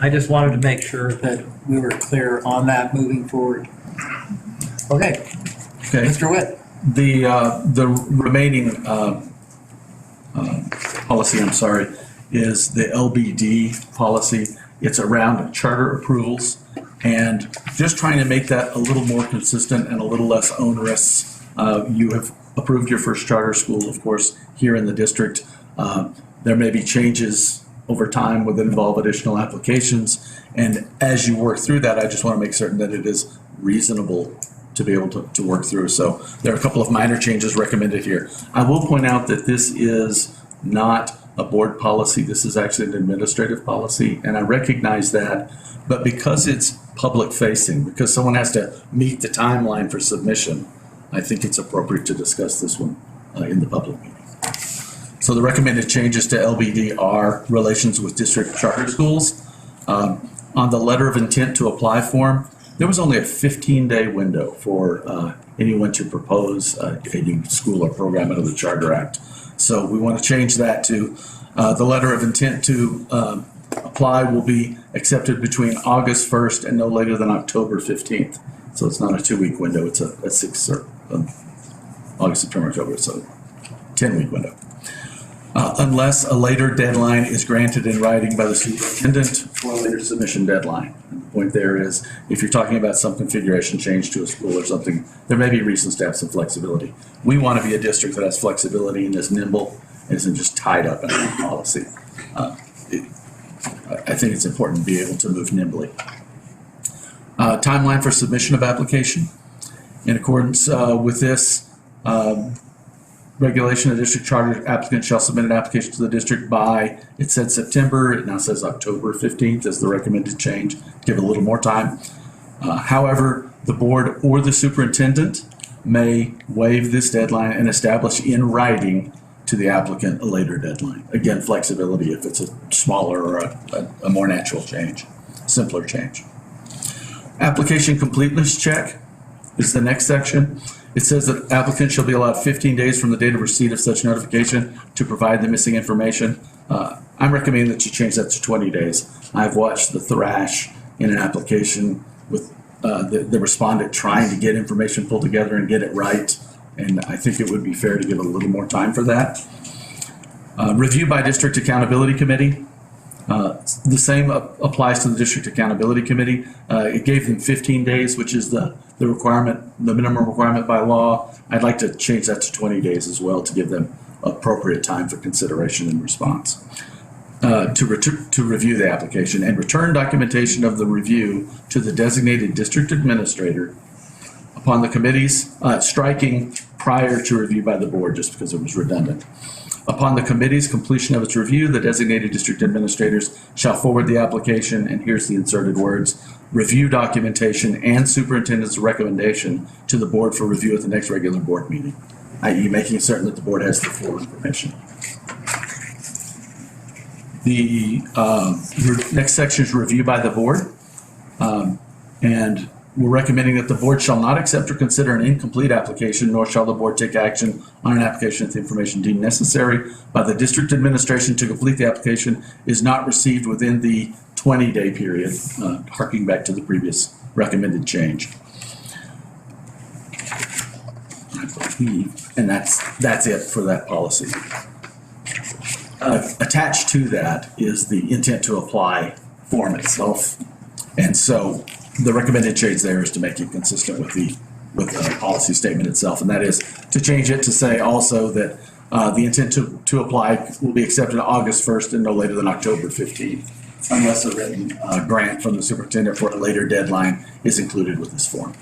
I just wanted to make sure that we were clear on that moving forward. Okay, Mr. Witt. The remaining policy, I'm sorry, is the LBD policy. It's around charter approvals and just trying to make that a little more consistent and a little less onerous. You have approved your first charter school, of course, here in the district. There may be changes over time would involve additional applications. And as you work through that, I just want to make certain that it is reasonable to be able to work through. So there are a couple of minor changes recommended here. I will point out that this is not a board policy. This is actually an administrative policy, and I recognize that. But because it's public facing, because someone has to meet the timeline for submission, I think it's appropriate to discuss this one in the public meeting. So the recommended changes to LBD are relations with district charter schools. On the letter of intent to apply form, there was only a 15-day window for anyone to propose a new school or program under the Charter Act. So we want to change that to the letter of intent to apply will be accepted between August 1st and no later than October 15th. So it's not a 2-week window, it's a 6 or August, September, October, so 10-week window. unless a later deadline is granted in writing by the superintendent for a later submission deadline. And the point there is, if you're talking about some configuration change to a school or something, there may be reasons to have some flexibility. We want to be a district that has flexibility and is nimble and isn't just tied up in a policy. I think it's important to be able to move nimbly. Timeline for submission of application. In accordance with this regulation, the district charter applicant shall submit an application to the district by, it said September, it now says October 15th is the recommended change, give it a little more time. However, the board or the superintendent may waive this deadline and establish in writing to the applicant a later deadline. Again, flexibility if it's a smaller or a more natural change, simpler change. Application completeness check is the next section. It says that applicants shall be allowed 15 days from the date of receipt of such notification to provide the missing information. I'm recommending that you change that to 20 days. I've watched the thrash in an application with the respondent trying to get information pulled together and get it right. And I think it would be fair to give a little more time for that. Review by District Accountability Committee. The same applies to the District Accountability Committee. It gave them 15 days, which is the requirement, the minimum requirement by law. I'd like to change that to 20 days as well to give them appropriate time for consideration and response. To review the application and return documentation of the review to the designated district administrator upon the committee's striking prior to review by the board just because it was redundant. Upon the committee's completion of its review, the designated district administrators shall forward the application, and here's the inserted words, review documentation and superintendent's recommendation to the board for review at the next regular board meeting, i.e. making certain that the board has the full information. The next section is review by the board. And we're recommending that the board shall not accept or consider an incomplete application, nor shall the board take action on an application if the information deemed necessary by the district administration to complete the application is not received within the 20-day period, harking back to the previous recommended change. I believe, and that's it for that policy. Attached to that is the intent to apply form itself. And so the recommended change there is to make it consistent with the policy statement itself, and that is to change it to say also that the intent to apply will be accepted August 1st and no later than October 15th, unless a written grant from the superintendent for a later deadline is included with this form.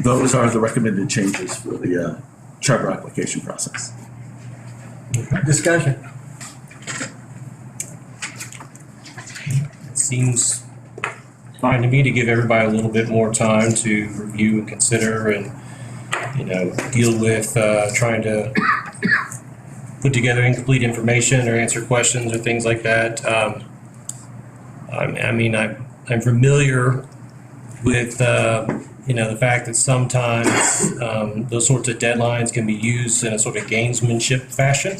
Those are the recommended changes for the charter application process. Discussion. It seems fine to me to give everybody a little bit more time to review and consider and, deal with trying to put together incomplete information or answer questions or things like that. I'm familiar with, the fact that sometimes those sorts of deadlines can be used in a sort of gamesmanship fashion.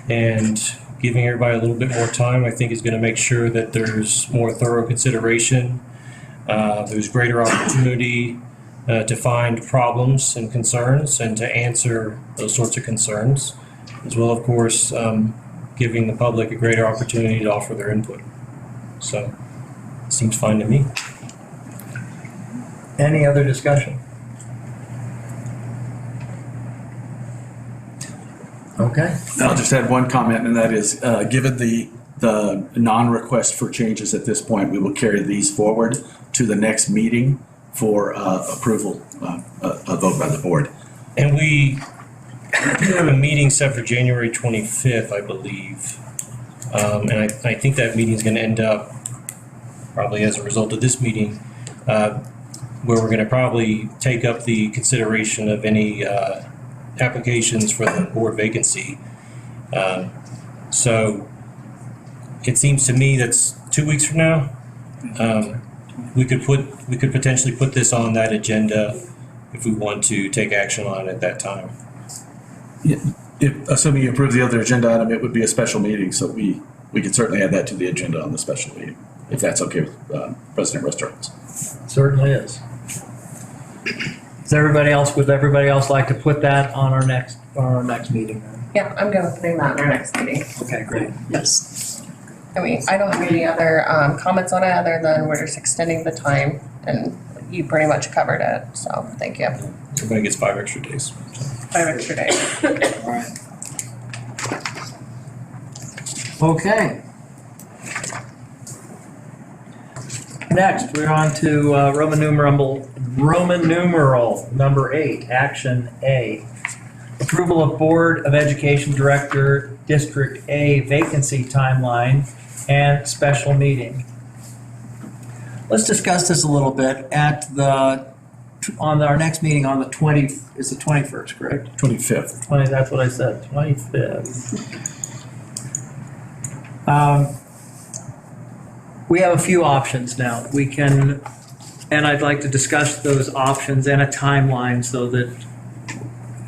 And giving everybody a little bit more time, I think, is going to make sure that there's more thorough consideration. There's greater opportunity to find problems and concerns and to answer those sorts of concerns, as well, of course, giving the public a greater opportunity to offer their input. So, it seems fine to me. Any other discussion? Okay. I'll just add one comment, and that is, given the non-request for changes at this point, we will carry these forward to the next meeting for approval, a vote by the board. And we have a meeting set for January 25th, I believe. And I think that meeting is going to end up, probably as a result of this meeting, where we're going to probably take up the consideration of any applications for the board vacancy. So it seems to me that's 2 weeks from now. We could potentially put this on that agenda if we want to take action on it at that time. Yeah, assuming you approve the other agenda item, it would be a special meeting, so we could certainly add that to the agenda on the special meeting, if that's okay with President Restaurants. Certainly is. Would everybody else like to put that on our next meeting? Yeah, I'm good with putting that in our next meeting. Okay, great. Yes. I mean, I don't have any other comments on it other than we're just extending the time and you pretty much covered it, so thank you. Everybody gets 5 extra days. 5 extra days. All right. Okay. Next, we're on to Roman numeral number 8, Action A. Approval of Board of Education Director, District A vacancy timeline and special meeting. Let's discuss this a little bit on our next meeting on the 21st, correct? 25th. 20, that's what I said, 25th. We have a few options now. We can, and I'd like to discuss those options and a timeline so that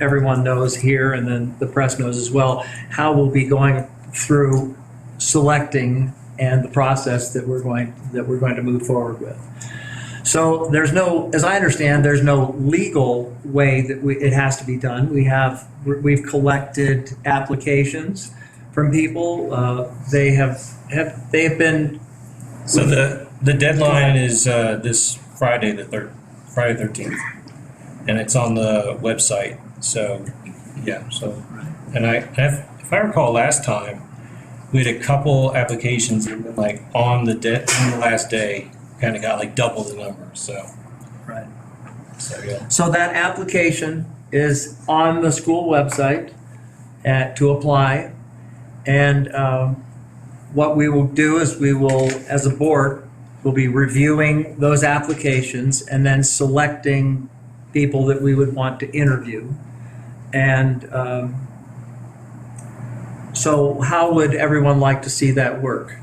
everyone knows here and then the press knows as well how we'll be going through selecting and the process that we're going to move forward with. So there's no, as I understand, there's no legal way that it has to be done. We've collected applications from people. They have been. So the deadline is this Friday, Friday 13th, and it's on the website. So, yeah. So, and if I recall last time, we had a couple applications that were like on the last day, kind of got like double the number. So, Right. So yeah. So that application is on the school website to apply. And what we will do is we will, as a board, we'll be reviewing those applications and then selecting people that we would want to interview. And so how would everyone like to see that work?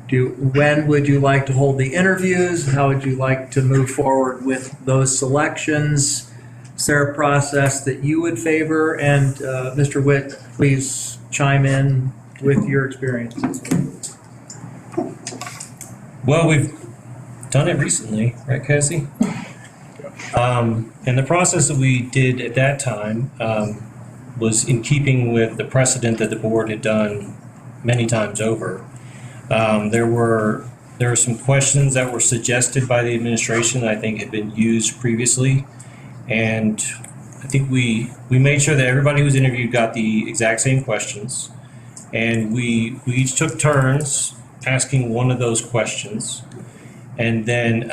When would you like to hold the interviews? How would you like to move forward with those selections? Is there a process that you would favor? And Mr. Witt, please chime in with your experience. Well, we've done it recently, right, Cassie? And the process that we did at that time was in keeping with the precedent that the board had done many times over. There were some questions that were suggested by the administration that I think had been used previously, and I think we made sure that everybody who was interviewed got the exact same questions, and we each took turns asking one of those questions, and then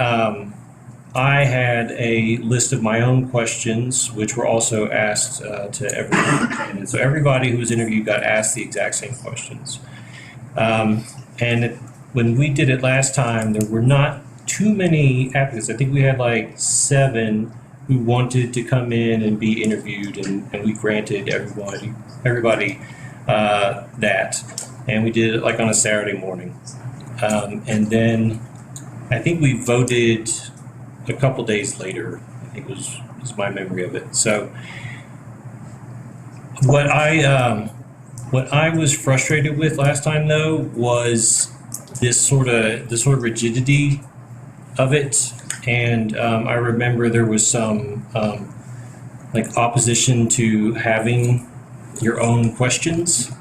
I had a list of my own questions, which were also asked to everyone. So everybody who was interviewed got asked the exact same questions. And when we did it last time, there were not too many applicants. I think we had like 7 who wanted to come in and be interviewed, and we granted everybody that. And we did it like on a Saturday morning. And then I think we voted a couple days later. I think was my memory of it. So what I was frustrated with last time though was this sort of rigidity of it, and I remember there was some like opposition to having your own questions.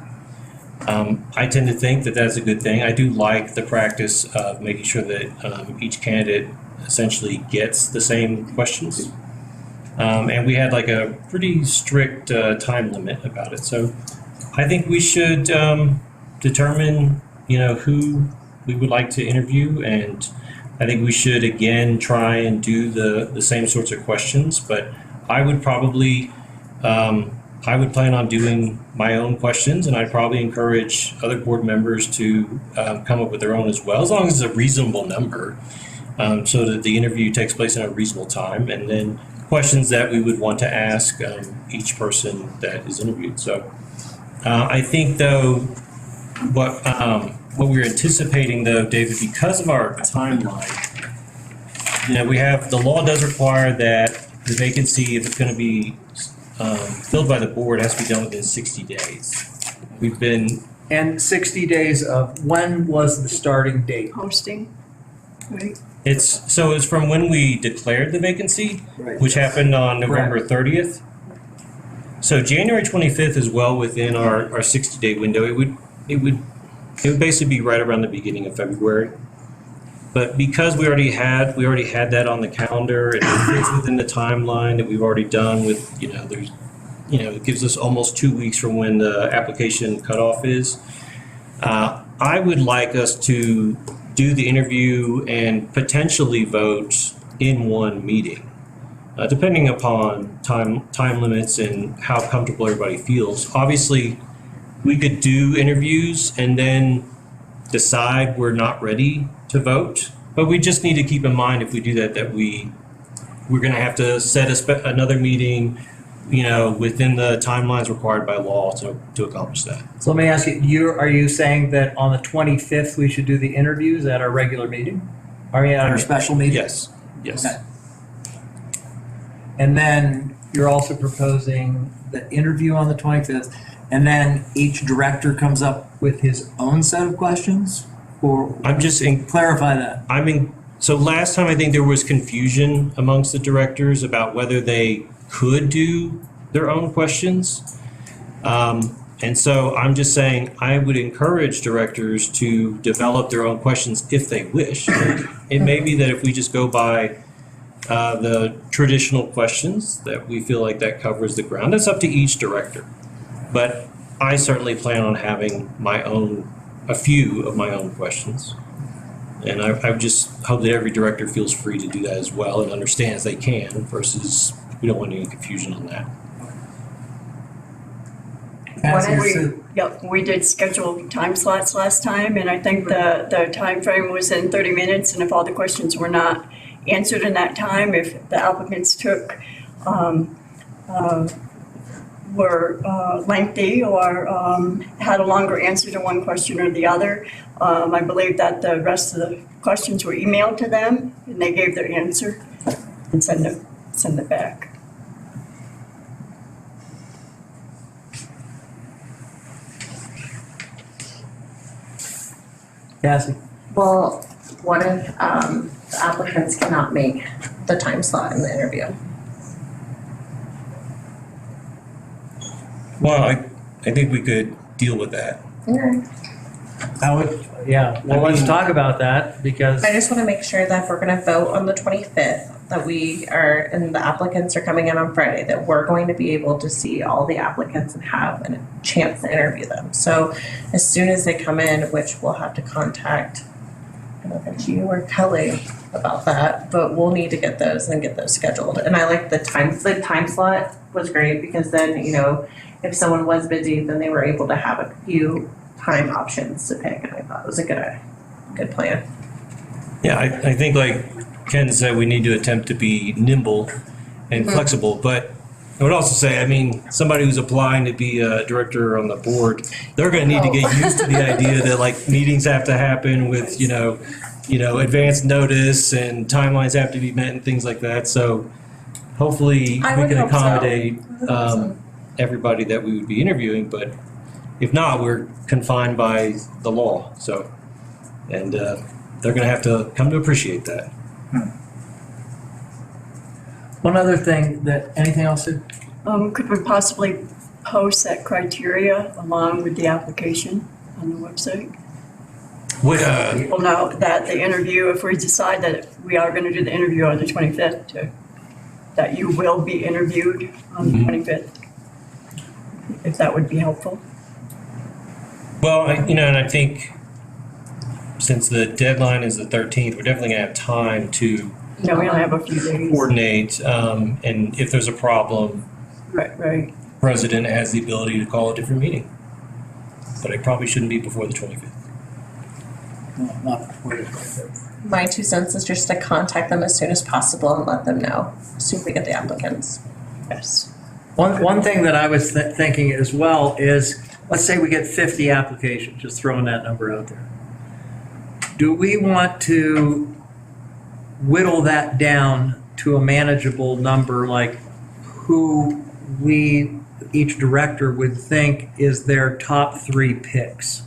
I tend to think that that's a good thing. I do like the practice of making sure that each candidate essentially gets the same questions. And we had like a pretty strict time limit about it. So I think we should determine, who we would like to interview, and I think we should again try and do the same sorts of questions. But I would probably I would plan on doing my own questions, and I'd probably encourage other board members to come up with their own as well, as long as it's a reasonable number, so that the interview takes place in a reasonable time, and then questions that we would want to ask each person that is interviewed. So I think though what we're anticipating though, David, because of our timeline, we have, the law does require that the vacancy, if it's going to be filled by the board, has to be done within 60 days. We've been... And 60 days of when was the starting date? Posting, right? It's from when we declared the vacancy, Right. which happened on November 30th. So January 25th is well within our 60-day window. It would basically be right around the beginning of February. But because we already had that on the calendar, and it fits within the timeline that we've already done with, it gives us almost 2 weeks from when the application cutoff is. I would like us to do the interview and potentially vote in one meeting, depending upon time limits and how comfortable everybody feels. Obviously, we could do interviews and then decide we're not ready to vote, but we just need to keep in mind if we do that we're going to have to set another meeting, within the timelines required by law to accomplish that. So let me ask you, are you saying that on the 25th, we should do the interviews at our regular meeting? Are we at our special meeting? Yes. Okay. And then you're also proposing the interview on the 25th, and then each director comes up with his own set of questions? Or clarify that. So last time I think there was confusion amongst the directors about whether they could do their own questions. And so I'm just saying I would encourage directors to develop their own questions if they wish. It may be that if we just go by the traditional questions, that we feel like that covers the ground. That's up to each director. But I certainly plan on having a few of my own questions. And I just hope that every director feels free to do that as well and understands they can, versus we don't want any confusion on that. We did schedule time slots last time, and I think the time frame was in 30 minutes, and if all the questions were not answered in that time, if the applicants were lengthy or had a longer answer to one question or the other, I believe that the rest of the questions were emailed to them, and they gave their answer and send it back. Cassie? Well, what if the applicants cannot make the time slot in the interview? Well, I think we could deal with that. Let's talk about that, because I just want to make sure that if we're going to vote on the 25th, that and the applicants are coming in on Friday, that we're going to be able to see all the applicants and have a chance to interview them. So as soon as they come in, which we'll have to contact, I don't know if it's you or Kelly about that, but we'll need to get those and get those scheduled. And I like the time slot was great, because then, if someone was busy, then they were able to have a few time options to pick, and I thought it was a good plan. Yeah, I think like Ken said, we need to attempt to be nimble and flexible, but I would also say, somebody who's applying to be a director on the board, they're going to need to get used to the idea that like meetings have to happen with, advance notice and timelines have to be met and things like that. So hopefully we can accommodate everybody that we would be interviewing, but if not, we're confined by the law. So, and they're going to have to come to appreciate that. one other thing anything else? Could we possibly post that criteria along with the application on the website? People know that the interview, if we decide that we are going to do the interview on the 25th, that you will be interviewed on the 25th, if that would be helpful. Well, and I think since the deadline is the 13th, we're definitely going to have time to we only have a few days. Coordinate, and if there's a problem, Right. President has the ability to call a different meeting. But it probably shouldn't be before the 25th. No, not before the 25th. My 2 cents is just to contact them as soon as possible and let them know as soon as we get the applicants. Yes. One thing that I was thinking as well is, let's say we get 50 applications, just throwing that number out there. Do we want to whittle that down to a manageable number, like who each director would think is their top 3 picks,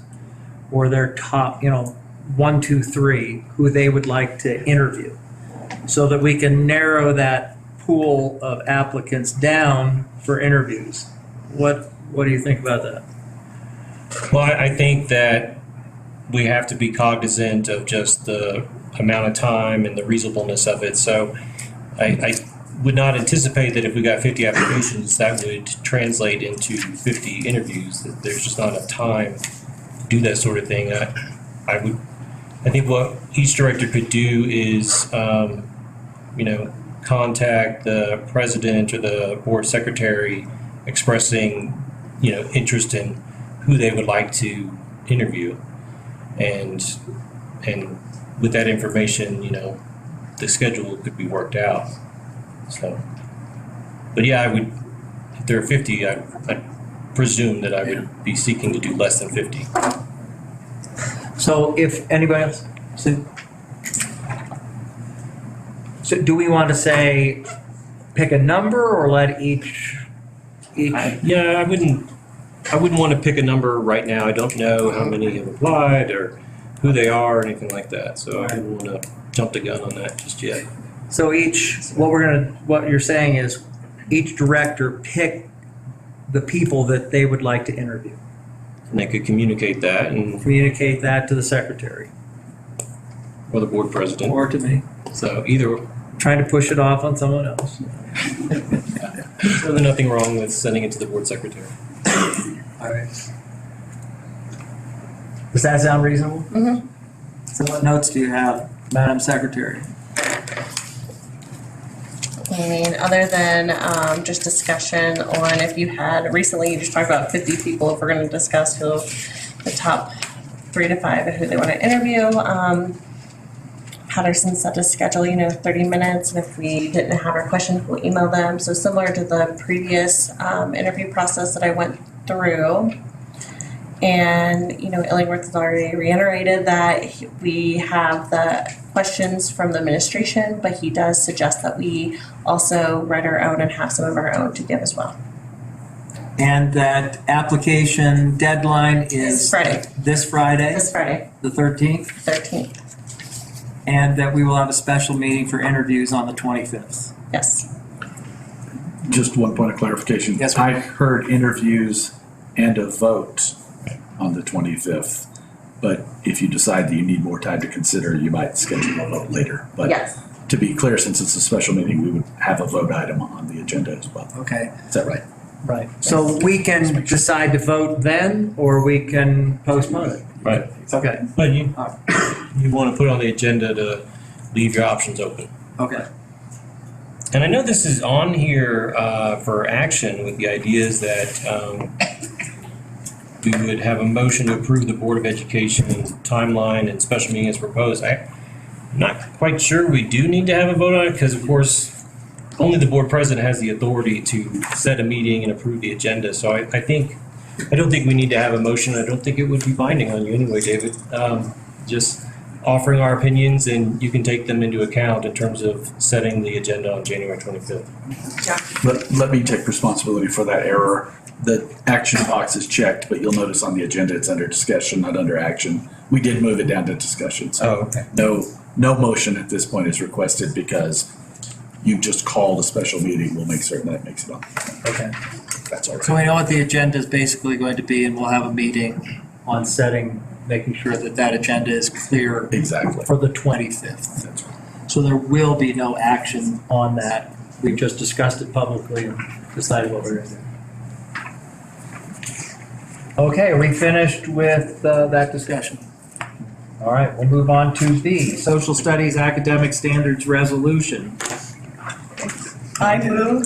or their top, 1, 2, 3, who they would like to interview, so that we can narrow that pool of applicants down for interviews? what do you think about that? Well, I think that we have to be cognizant of just the amount of time and the reasonableness of it. So I would not anticipate that if we got 50 applications, that would translate into 50 interviews. That there's just not enough time to do that sort of thing. I think what each director could do is, contact the president or the board secretary expressing, interest in who they would like to interview. And with that information, the schedule could be worked out. So, but yeah, if there are 50, I presume that I would be seeking to do less than 50. So if anybody else, so do we want to say, pick a number or let each? Yeah, I wouldn't want to pick a number right now. I don't know how many have applied or who they are or anything like that. So I wouldn't want to jump the gun on that just yet. So what you're saying is each director pick the people that they would like to interview. And they could communicate that Communicate that to the secretary. or the board president. Or to me. So either. Trying to push it off on someone else. So there's nothing wrong with sending it to the board secretary. All right. Does that sound reasonable? Mhm. So what notes do you have, Madam Secretary? I mean, other than just discussion on if you had, recently you just talked about 50 people, if we're gonna discuss who the top 3 to 5 and who they wanna interview. Patterson set a schedule, 30 minutes, and if we didn't have our questions, we'll email them. So similar to the previous interview process that I went through. And, Illingworth has already reiterated that we have the questions from the administration, but he does suggest that we also write our own and have some of our own to give as well. And that application deadline is? Friday. This Friday? This Friday. The 13th? 13th. And that we will have a special meeting for interviews on the 25th. Yes. Just one point of clarification. Yes, sir. I heard interviews and a vote on the 25th. But if you decide that you need more time to consider, you might schedule a vote later. But Yes. to be clear, since it's a special meeting, we would have a vote item on the agenda as well. Okay. Is that right? Right. So we can decide to vote then, or we can postpone it. Right. Okay. But you want to put on the agenda to leave your options open. Okay. And I know this is on here for action with the ideas that we would have a motion to approve the Board of Education timeline and special meeting as proposed. I'm not quite sure we do need to have a vote on it because, of course, only the board president has the authority to set a meeting and approve the agenda. So I don't think we need to have a motion. I don't think it would be binding on you anyway, David. Just offering our opinions and you can take them into account in terms of setting the agenda on January 25th. Let me take responsibility for that error. The action box is checked, but you'll notice on the agenda it's under discussion, not under action. We did move it down to discussion. So okay. No motion at this point is requested because you just called a special meeting. We'll make certain that makes it on. Okay. That's all right. So we know what the agenda is basically going to be, and we'll have a meeting on making sure that agenda is clear. Exactly. For the 25th. That's right. So there will be no action on that. We just discussed it publicly and decided what we're going to do. Okay, are we finished with that discussion? All right, we'll move on to B, Social Studies Academic Standards Resolution. I move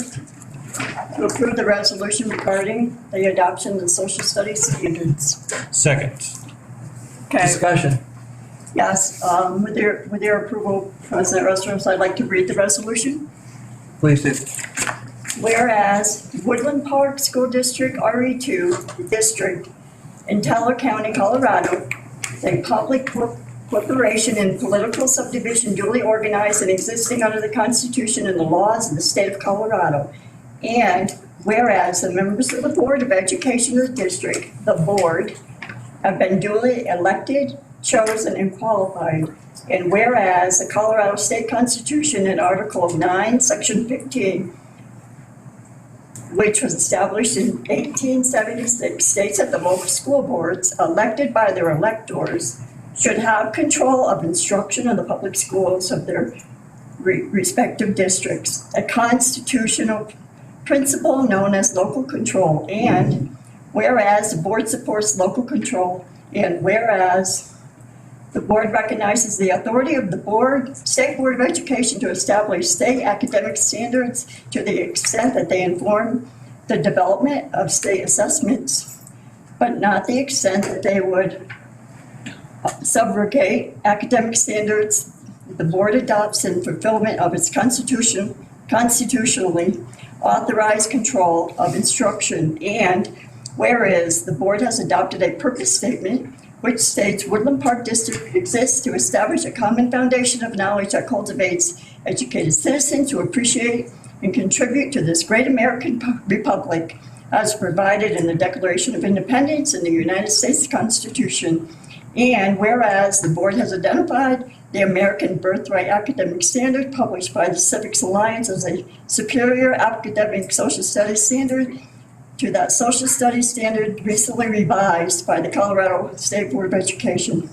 to approve the resolution regarding the adoption of social studies standards. Second. Okay, Discussion. yes, with your approval, President Rostroms, I'd like to read the resolution. Please do. Whereas Woodland Park School District RE2 District in Teller County, Colorado, is a public corporation and political subdivision duly organized and existing under the Constitution and the laws of the state of Colorado. And whereas the members of the Board of Education of the district, the board, have been duly elected, chosen, and qualified. And whereas the Colorado State Constitution in Article 9, Section 15, which was established in 1876, states that the local school boards, elected by their electors, should have control of instruction in the public schools of their respective districts, a constitutional principle known as local control. And whereas the board supports local control, and whereas the board recognizes the authority of the board, State Board of Education, to establish state academic standards to the extent that they inform the development of state assessments, but not the extent that they would subrogate academic standards the board adopts in fulfillment of its constitutionally authorized control of instruction. And whereas the board has adopted a purpose statement which states Woodland Park District exists to establish a common foundation of knowledge that cultivates educated citizens who appreciate and contribute to this great American Republic as provided in the Declaration of Independence and the United States Constitution. And whereas the board has identified the American Birthright academic standard published by the Civics Alliance as a superior academic social studies standard to that social studies standard recently revised by the Colorado State Board of Education.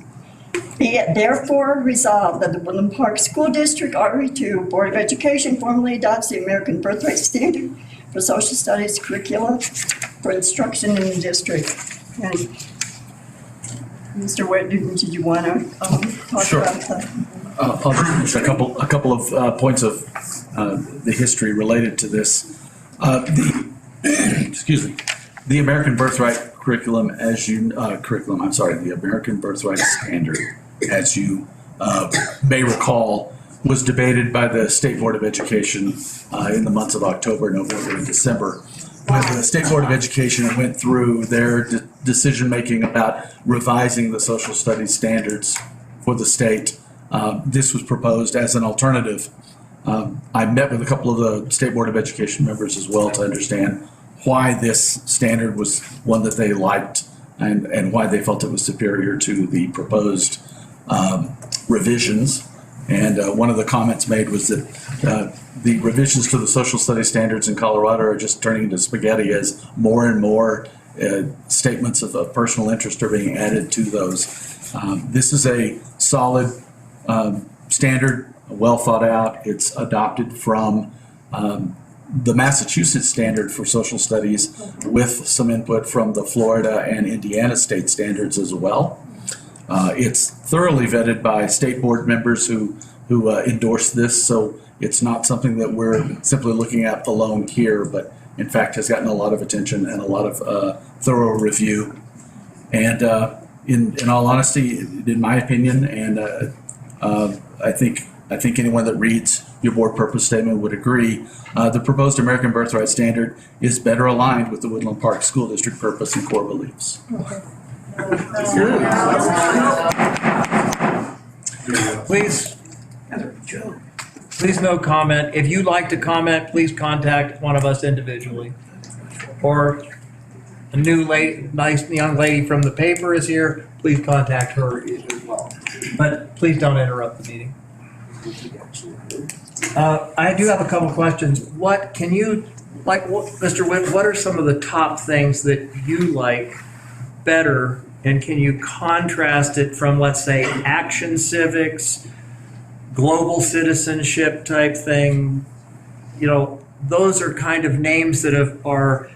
Be it therefore resolved that the Woodland Park School District RE2 Board of Education formally adopts the American Birthright standard for social studies curricula for instruction in the district. And Mr. Witt, did you want to talk Sure. about that? I'll just a couple of points of the history related to this. Excuse me. The American Birthright curriculum, the American Birthright standard, as you may recall, was debated by the State Board of Education in the months of October, November, and December. When the State Board of Education went through their decision-making about revising the social studies standards for the state, this was proposed as an alternative. I met with a couple of the State Board of Education members as well to understand why this standard was one that they liked and why they felt it was superior to the proposed revisions. And one of the comments made was that the revisions to the social studies standards in Colorado are just turning into spaghetti as more and more statements of personal interest are being added to those. This is a solid standard, well thought out. It's adopted from the Massachusetts standard for social studies with some input from the Florida and Indiana state standards as well. It's thoroughly vetted by state board members who endorse this, so it's not something that we're simply looking at alone here, but in fact has gotten a lot of attention and a lot of thorough review. And in all honesty, in my opinion, and I think anyone that reads your board purpose statement would agree, the proposed American Birthright standard is better aligned with the Woodland Park School District purpose and core beliefs. Please no comment. If you'd like to comment, please contact one of us individually. Or a new nice young lady from the paper is here, please contact her as well. But please don't interrupt the meeting. I do have a couple questions. Mr. Witt, what are some of the top things that you like better, and can you contrast it from, let's say, action civics, global citizenship type thing? You know, those are kind of names that are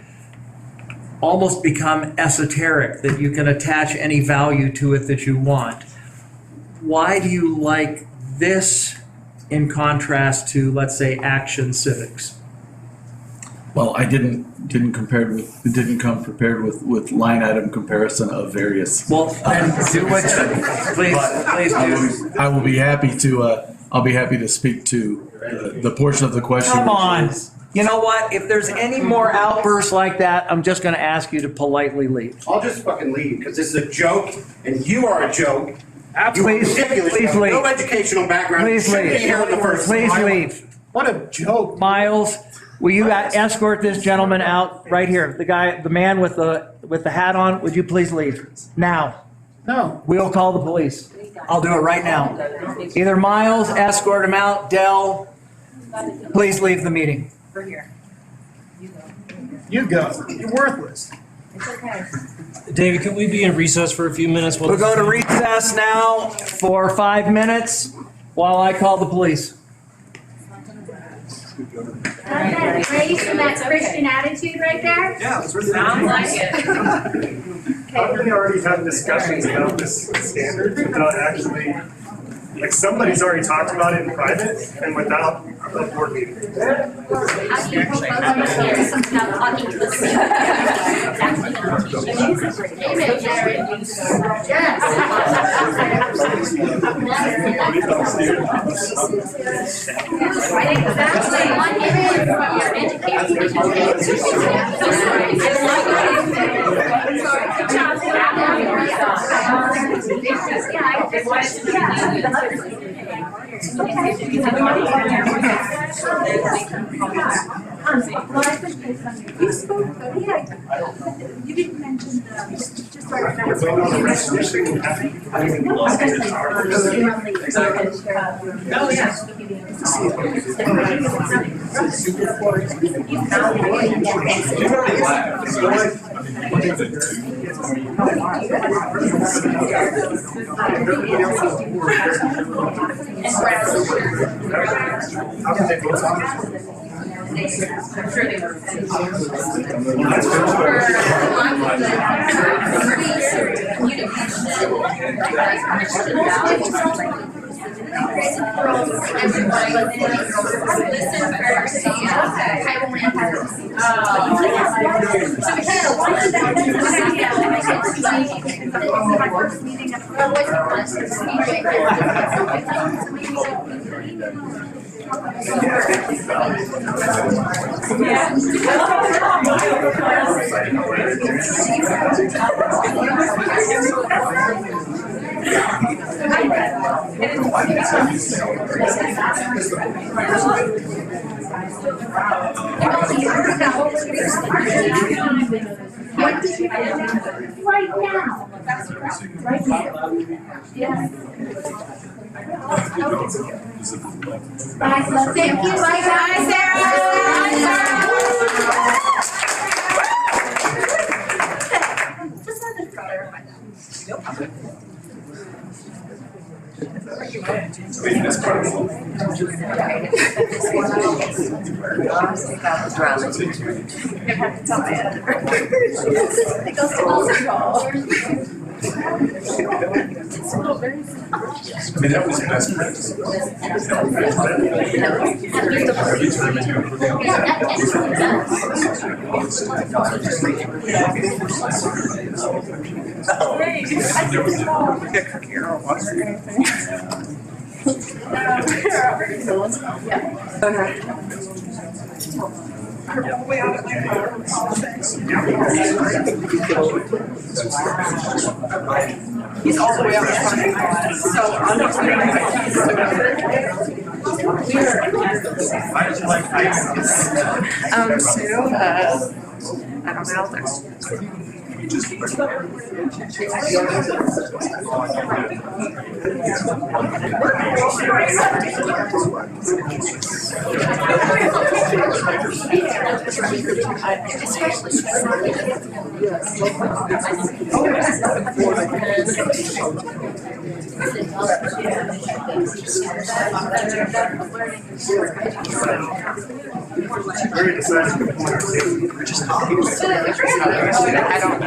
almost become esoteric, that you can attach any value to it that you want. Why do you like this in contrast to, let's say, action civics? Well, I didn't come prepared with line item comparison of various. Well, then do what please do. I will be happy to. I'll be happy to speak to the portion of the question. Come on. You know what? If there's any more outbursts like that, I'm just going to ask you to politely leave. I'll just fucking leave because this is a joke and you are a joke. Please leave. No educational background. Please leave. Please leave. What a joke. Miles, will you escort this gentleman out right here? The man with the hat on, would you please leave now? No. We'll call the police. I'll do it right now. Either Miles, escort him out. Dell, please leave the meeting. You go. You're worthless. It's okay. David, can we be in recess for a few minutes? We'll go to recess now for 5 minutes while I call the police. Raised in that Christian attitude right there? Yeah, it's really. Sounds like it. We already had discussions about this standard without actually, like, somebody's already talked about it in private and without a board meeting. You spoke, you didn't mention just right now. Oh, yeah. Right now. Right now. Yes. Bye, thank you. Bye, Sarah. Just wanted to clarify that. I mean, that was best practice. He's all the way up front. So I'm not going I don't know. Very exciting. I don't know.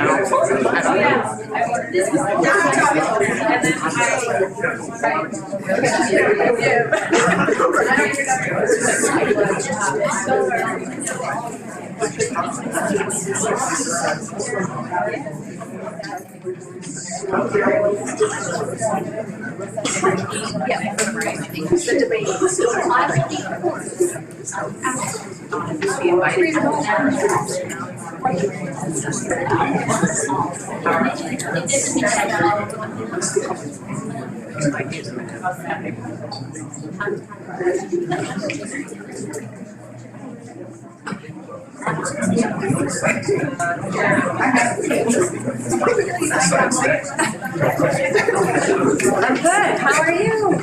I'm good. How are you?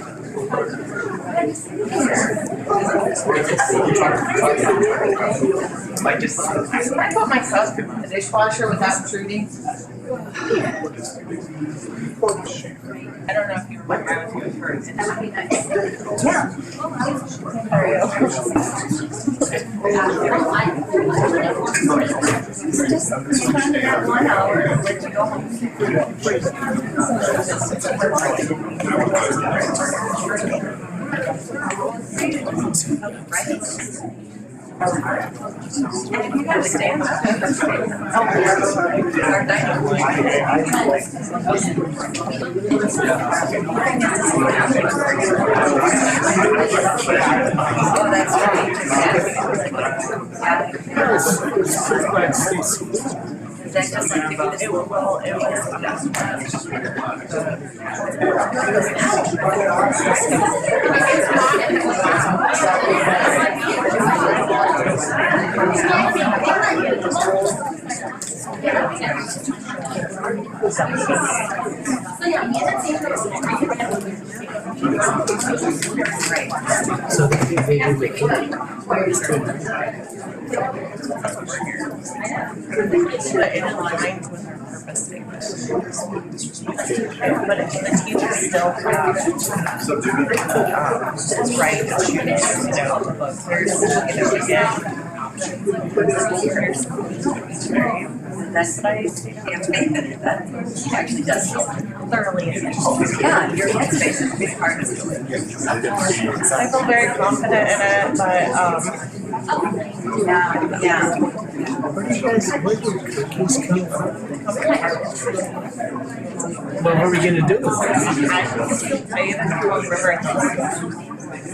I put myself in the dishwasher without intruding. I don't know if you remember if you heard it. That would be nice. Yeah. There you Just that 1 hour, let you go home. But if the teacher still is right, that's what I that actually does feel thoroughly involved. Yeah, your headspace is a big part of it. I feel very confident in it, but yeah. Where do your cookies come from? Well, what are we gonna do with them?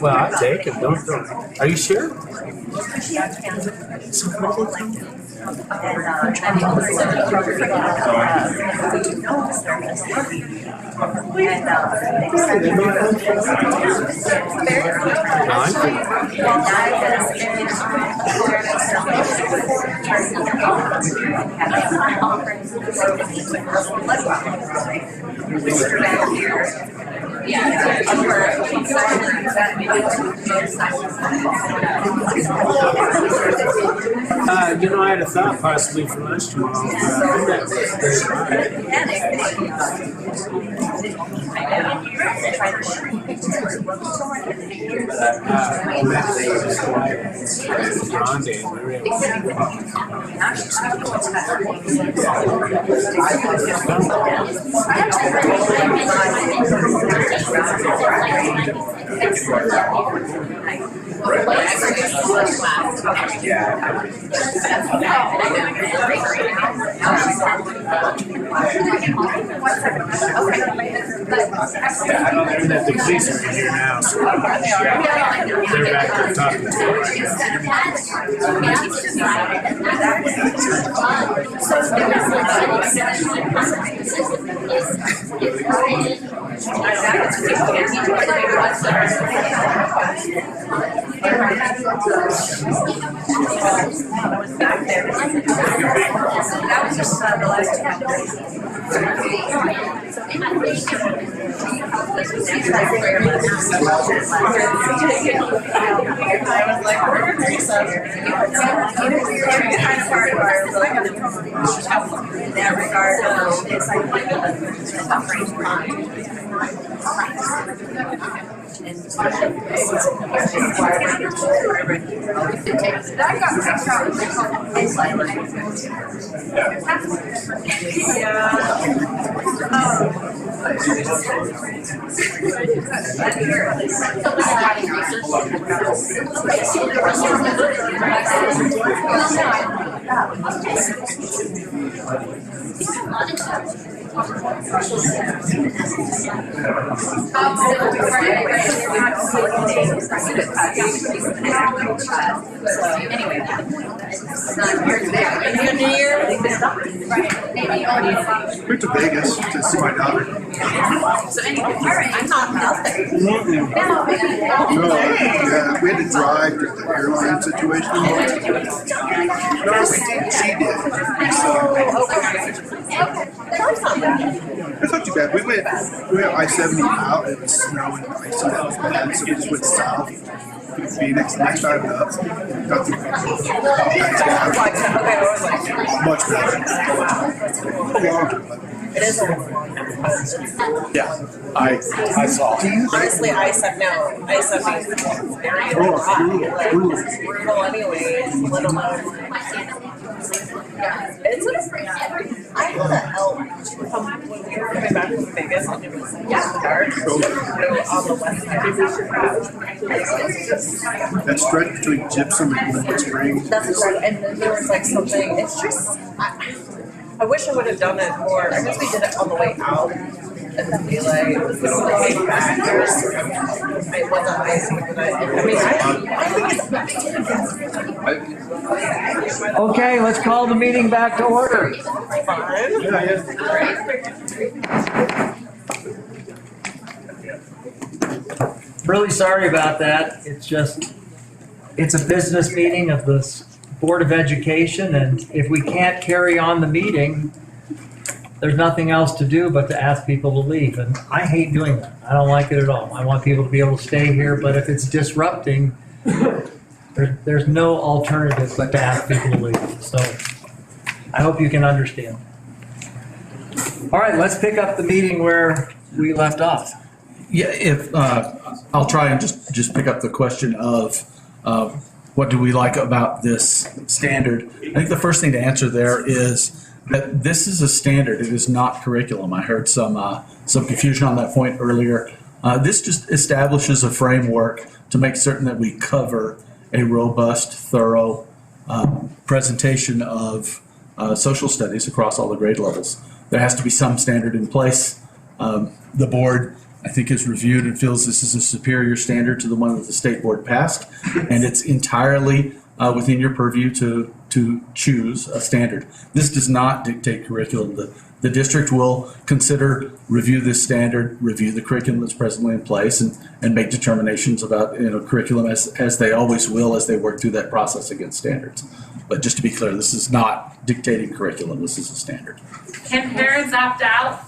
Well, I take them, don't. Are you sure? You know, I had a thought possibly for lunch tomorrow. I'm not very that the police are here now, so they're back there talking to That was just the last I was like, we're Teresa. In that regard, it's like Went to Vegas to see my daughter. So anyway, all right, I'm not out there. No, yeah, we had to drive to the airline situation. No, she did. It's not too bad. We went I-70 out, it was snowing, icy, that was bad, so we just went south. Phoenix, next time up. Got through. Much better. It is a Yeah, I saw. honestly, I said no. I said very brutal anyway, let alone. Yeah, it's I had an elk come when we were coming back from Vegas and it was dark on the west side. That stretch between Gypsum and Glenwood Springs. That's correct. And then there was like something, it's just, I wish I would have done it more. I guess we did it on the way out. And then we like, we only came back. It wasn't amazing, but I think it's Okay, let's call the meeting back to order. Really sorry about that. It's a business meeting of the Board of Education, and if we can't carry on the meeting, there's nothing else to do but to ask people to leave. And I hate doing that. I don't like it at all. I want people to be able to stay here, but if it's disrupting, there's no alternative but to ask people to leave. So I hope you can understand. All right, let's pick up the meeting where we left off. Yeah, if, I'll try and just pick up the question of, what do we like about this standard? I think the first thing to answer there is that this is a standard. It is not curriculum. I heard some confusion on that point earlier. This just establishes a framework to make certain that we cover a robust, thorough presentation of social studies across all the grade levels. There has to be some standard in place. The board, I think, has reviewed and feels this is a superior standard to the one that the state board passed, and it's entirely within your purview to choose a standard. This does not dictate curriculum. The district will consider, review this standard, review the curriculum that's presently in place, and make determinations about curriculum as they always will as they work through that process against standards. But just to be clear, this is not dictating curriculum. This is a standard. Can parents opt out?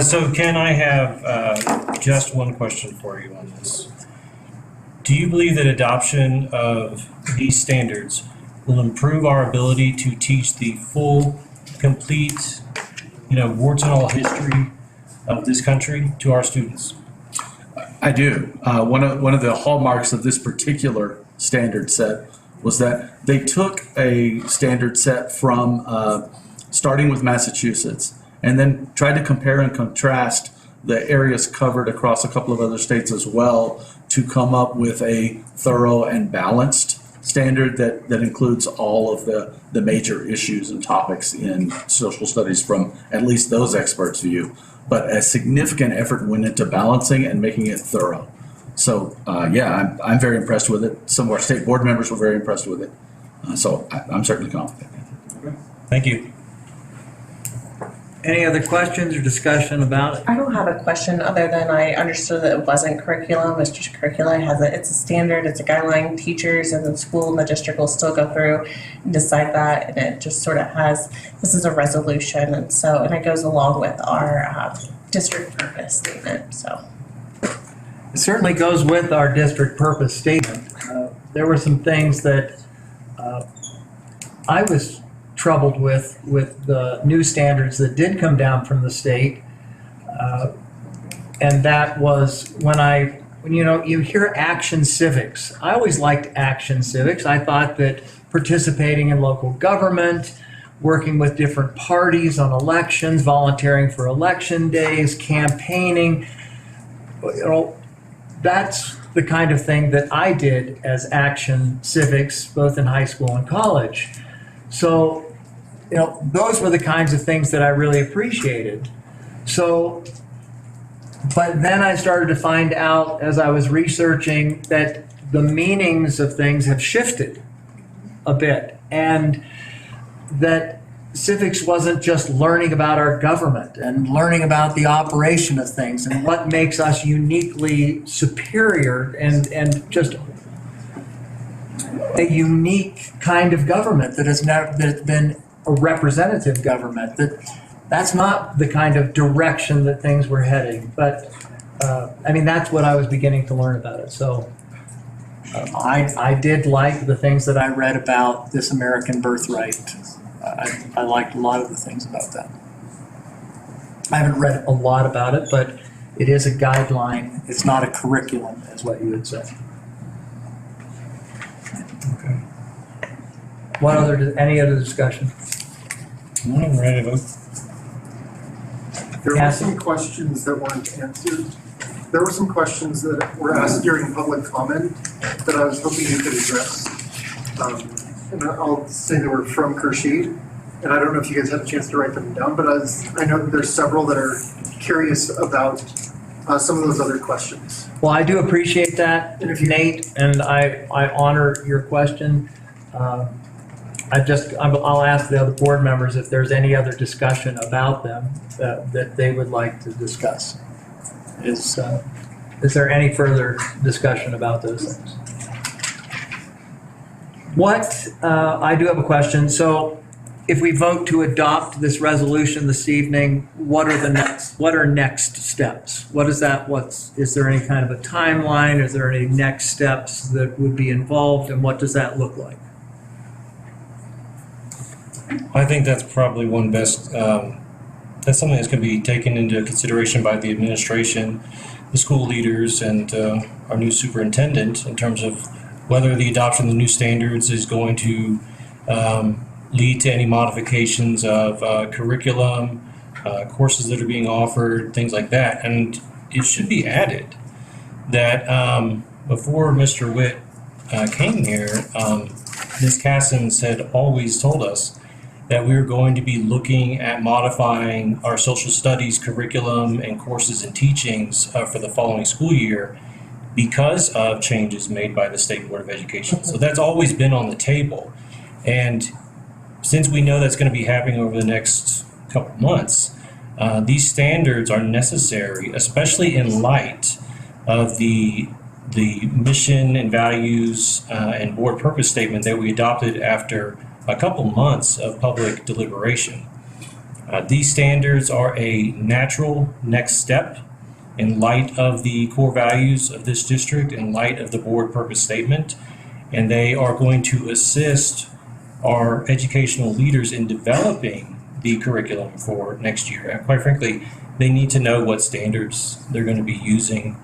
So Ken, I have just one question for you on this. Do you believe that adoption of these standards will improve our ability to teach the full, complete, warts and all history of this country to our students? I do. One of the hallmarks of this particular standard set was that they took a standard set from starting with Massachusetts and then tried to compare and contrast the areas covered across a couple of other states as well to come up with a thorough and balanced standard that includes all of the major issues and topics in social studies from at least those experts' view. But a significant effort went into balancing and making it thorough. So I'm very impressed with it. Some of our state board members were very impressed with it. So I'm certainly confident. Thank you. Any other questions or discussion about it? I don't have a question other than I understood that it wasn't curriculum, it's just curricula. It's a standard, it's a guideline. Teachers and the school and the district will still go through and decide that, and it just sort of has, this is a resolution, and it goes along with our district purpose statement, so. It certainly goes with our district purpose statement. There were some things that I was troubled with the new standards that did come down from the state, and that was when you hear action civics. I always liked action civics. I thought that participating in local government, working with different parties on elections, volunteering for election days, campaigning, that's the kind of thing that I did as action civics, both in high school and college. So, those were the kinds of things that I really appreciated. So, but then I started to find out as I was researching that the meanings of things have shifted a bit, and that civics wasn't just learning about our government and learning about the operation of things and what makes us uniquely superior and just a unique kind of government that's been a representative government. That's not the kind of direction that things were heading. But I mean, that's what I was beginning to learn about it, so. I did like the things that I read about this American Birthright. I liked a lot of the things about that. I haven't read a lot about it, but it is a guideline. It's not a curriculum, is what you would say. Okay. Any other discussion? I'm ready to vote. There were Cassie? some questions that weren't answered. There were some questions that were asked during public comment that I was hoping you could address. And I'll say they were from Kershid, and I don't know if you guys had a chance to write them down, but I know that there's several that are curious about some of those other questions. Well, I do appreciate that, Nate, and I honor your question. I'll ask the other board members if there's any other discussion about them that they would like to discuss. Is there any further discussion about those things? I do have a question. So if we vote to adopt this resolution this evening, what are next steps? Is there any kind of a timeline? Is there any next steps that would be involved, and what does that look like? I think that's probably one best, that's something that's going to be taken into consideration by the administration, the school leaders, and our new superintendent in terms of whether the adoption of the new standards is going to lead to any modifications of curriculum, courses that are being offered, things like that. And it should be added that before Mr. Witt came here, Ms. Cassins had always told us that we were going to be looking at modifying our social studies curriculum and courses and teachings for the following school year because of changes made by the State Board of Education. So that's always been on the table. And since we know that's going to be happening over the next couple of months, these standards are necessary, especially in light of the mission and values and board purpose statement that we adopted after a couple months of public deliberation. These standards are a natural next step in light of the core values of this district, in light of the board purpose statement, and they are going to assist our educational leaders in developing the curriculum for next year. And quite frankly, they need to know what standards they're going to be using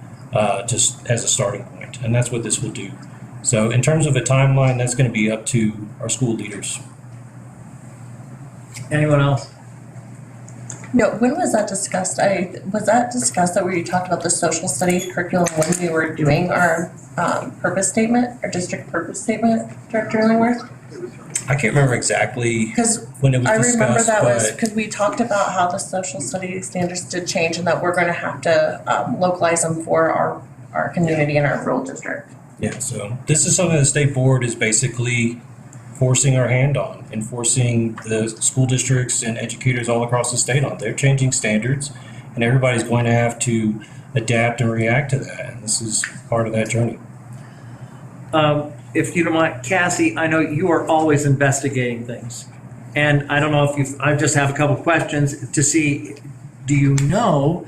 just as a starting point, and that's what this will do. So in terms of a timeline, that's going to be up to our school leaders. Anyone else? No, when was that discussed? Was that discussed that we talked about the social studies curriculum when we were doing our purpose statement, our district purpose statement, Director Illingworth? I can't remember exactly when it was I discussed, remember that was but because we talked about how the social studies standards did change and that we're going to have to localize them for our community and our rural district. yeah, so this is something the state board is basically forcing our hand on and forcing the school districts and educators all across the state on. They're changing standards and everybody's going to have to adapt and react to that. And this is part of that journey. If you don't mind, Cassie, I know you are always investigating things. And I don't know if I just have a couple questions to see, do you know,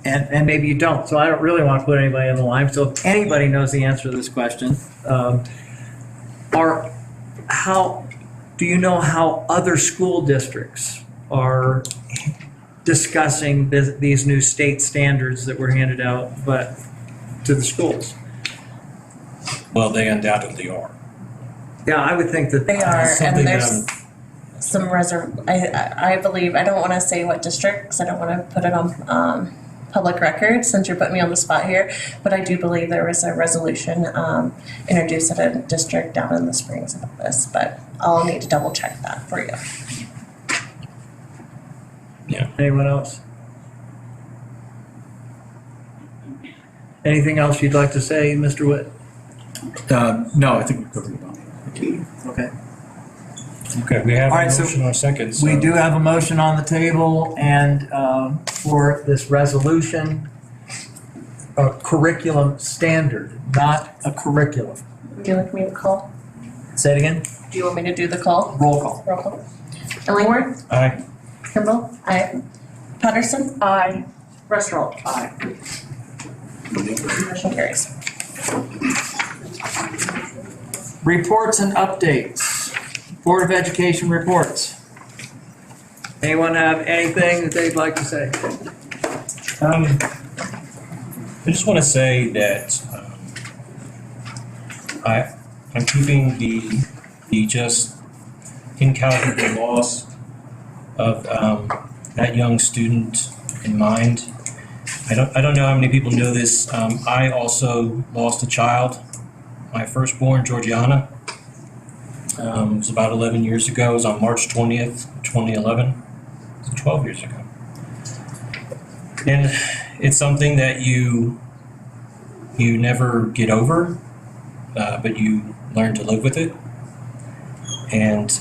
and maybe you don't, so I don't really want to put anybody on the line. So if anybody knows the answer to this question, do you know how other school districts are discussing these new state standards that were handed out to the schools? Well, they undoubtedly are. Yeah, I would think that they are, and there's some I believe, I don't want to say what district because I don't want to put it on public record since you're putting me on the spot here, but I do believe there was a resolution introduced at a district down in the Springs about this, but I'll need to double check that for you. Yeah. Anyone else? Anything else you'd like to say, Mr. Witt? No, I think we've covered it all. Okay. Okay, we have All a right, so motion on a second. We do have a motion on the table, and for this resolution, a curriculum standard, not a curriculum. Would you like me to call? Say it again? Do you want me to do the call? Roll call. Roll call. Illingworth? Aye. Kimball? Aye. Patterson? Aye. Rushroll? Aye. Motion carries. Reports and updates. Board of Education reports. Anyone have anything that they'd like to say? I just want to say that I'm keeping the just incalculable loss of that young student in mind. I don't know how many people know this. I also lost a child, my firstborn, Georgiana. It was about 11 years ago. It was on March 20th, 2011. It was 12 years ago. And it's something that you never get over, but you learn to live with it. And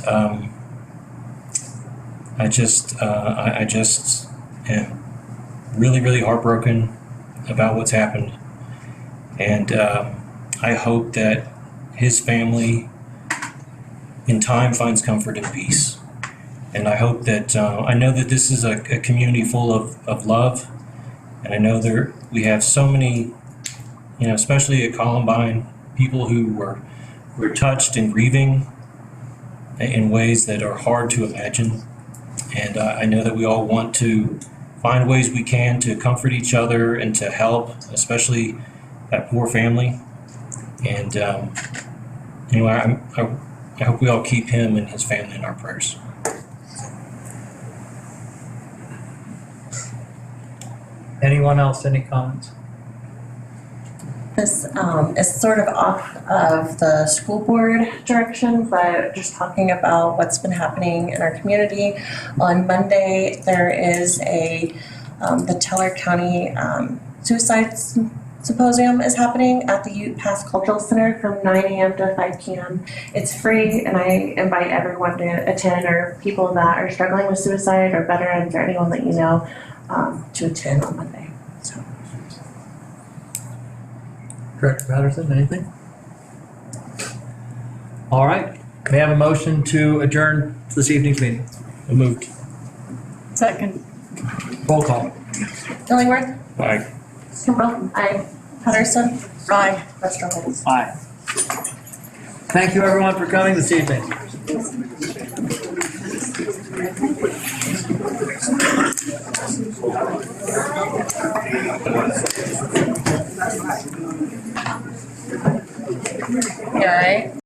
I just am really, really heartbroken about what's happened. And I hope that his family in time finds comfort and peace. And I hope that, I know that this is a community full of love. And I know we have so many, especially at Columbine, people who were touched and grieving in ways that are hard to imagine. And I know that we all want to find ways we can to comfort each other and to help, especially that poor family. And anyway, I hope we all keep him and his family in our prayers. Anyone else, any comments? This is sort of off of the school board direction, but just talking about what's been happening in our community. On Monday, there is the Teller County Suicide Symposium is happening at the Ute Pass Cultural Center from 9 a.m. to 5 p.m. It's free, and I invite everyone to attend, or people that are struggling with suicide, or veterans, or anyone that you know, to attend on Monday. So. Director Patterson, anything? All right, may I have a motion to adjourn this evening's meeting? So moved. Second. Roll call. Illingworth? Aye. Kimball? Aye. Patterson? Aye. Westerholz? Aye. Thank you everyone for coming this evening. You all right?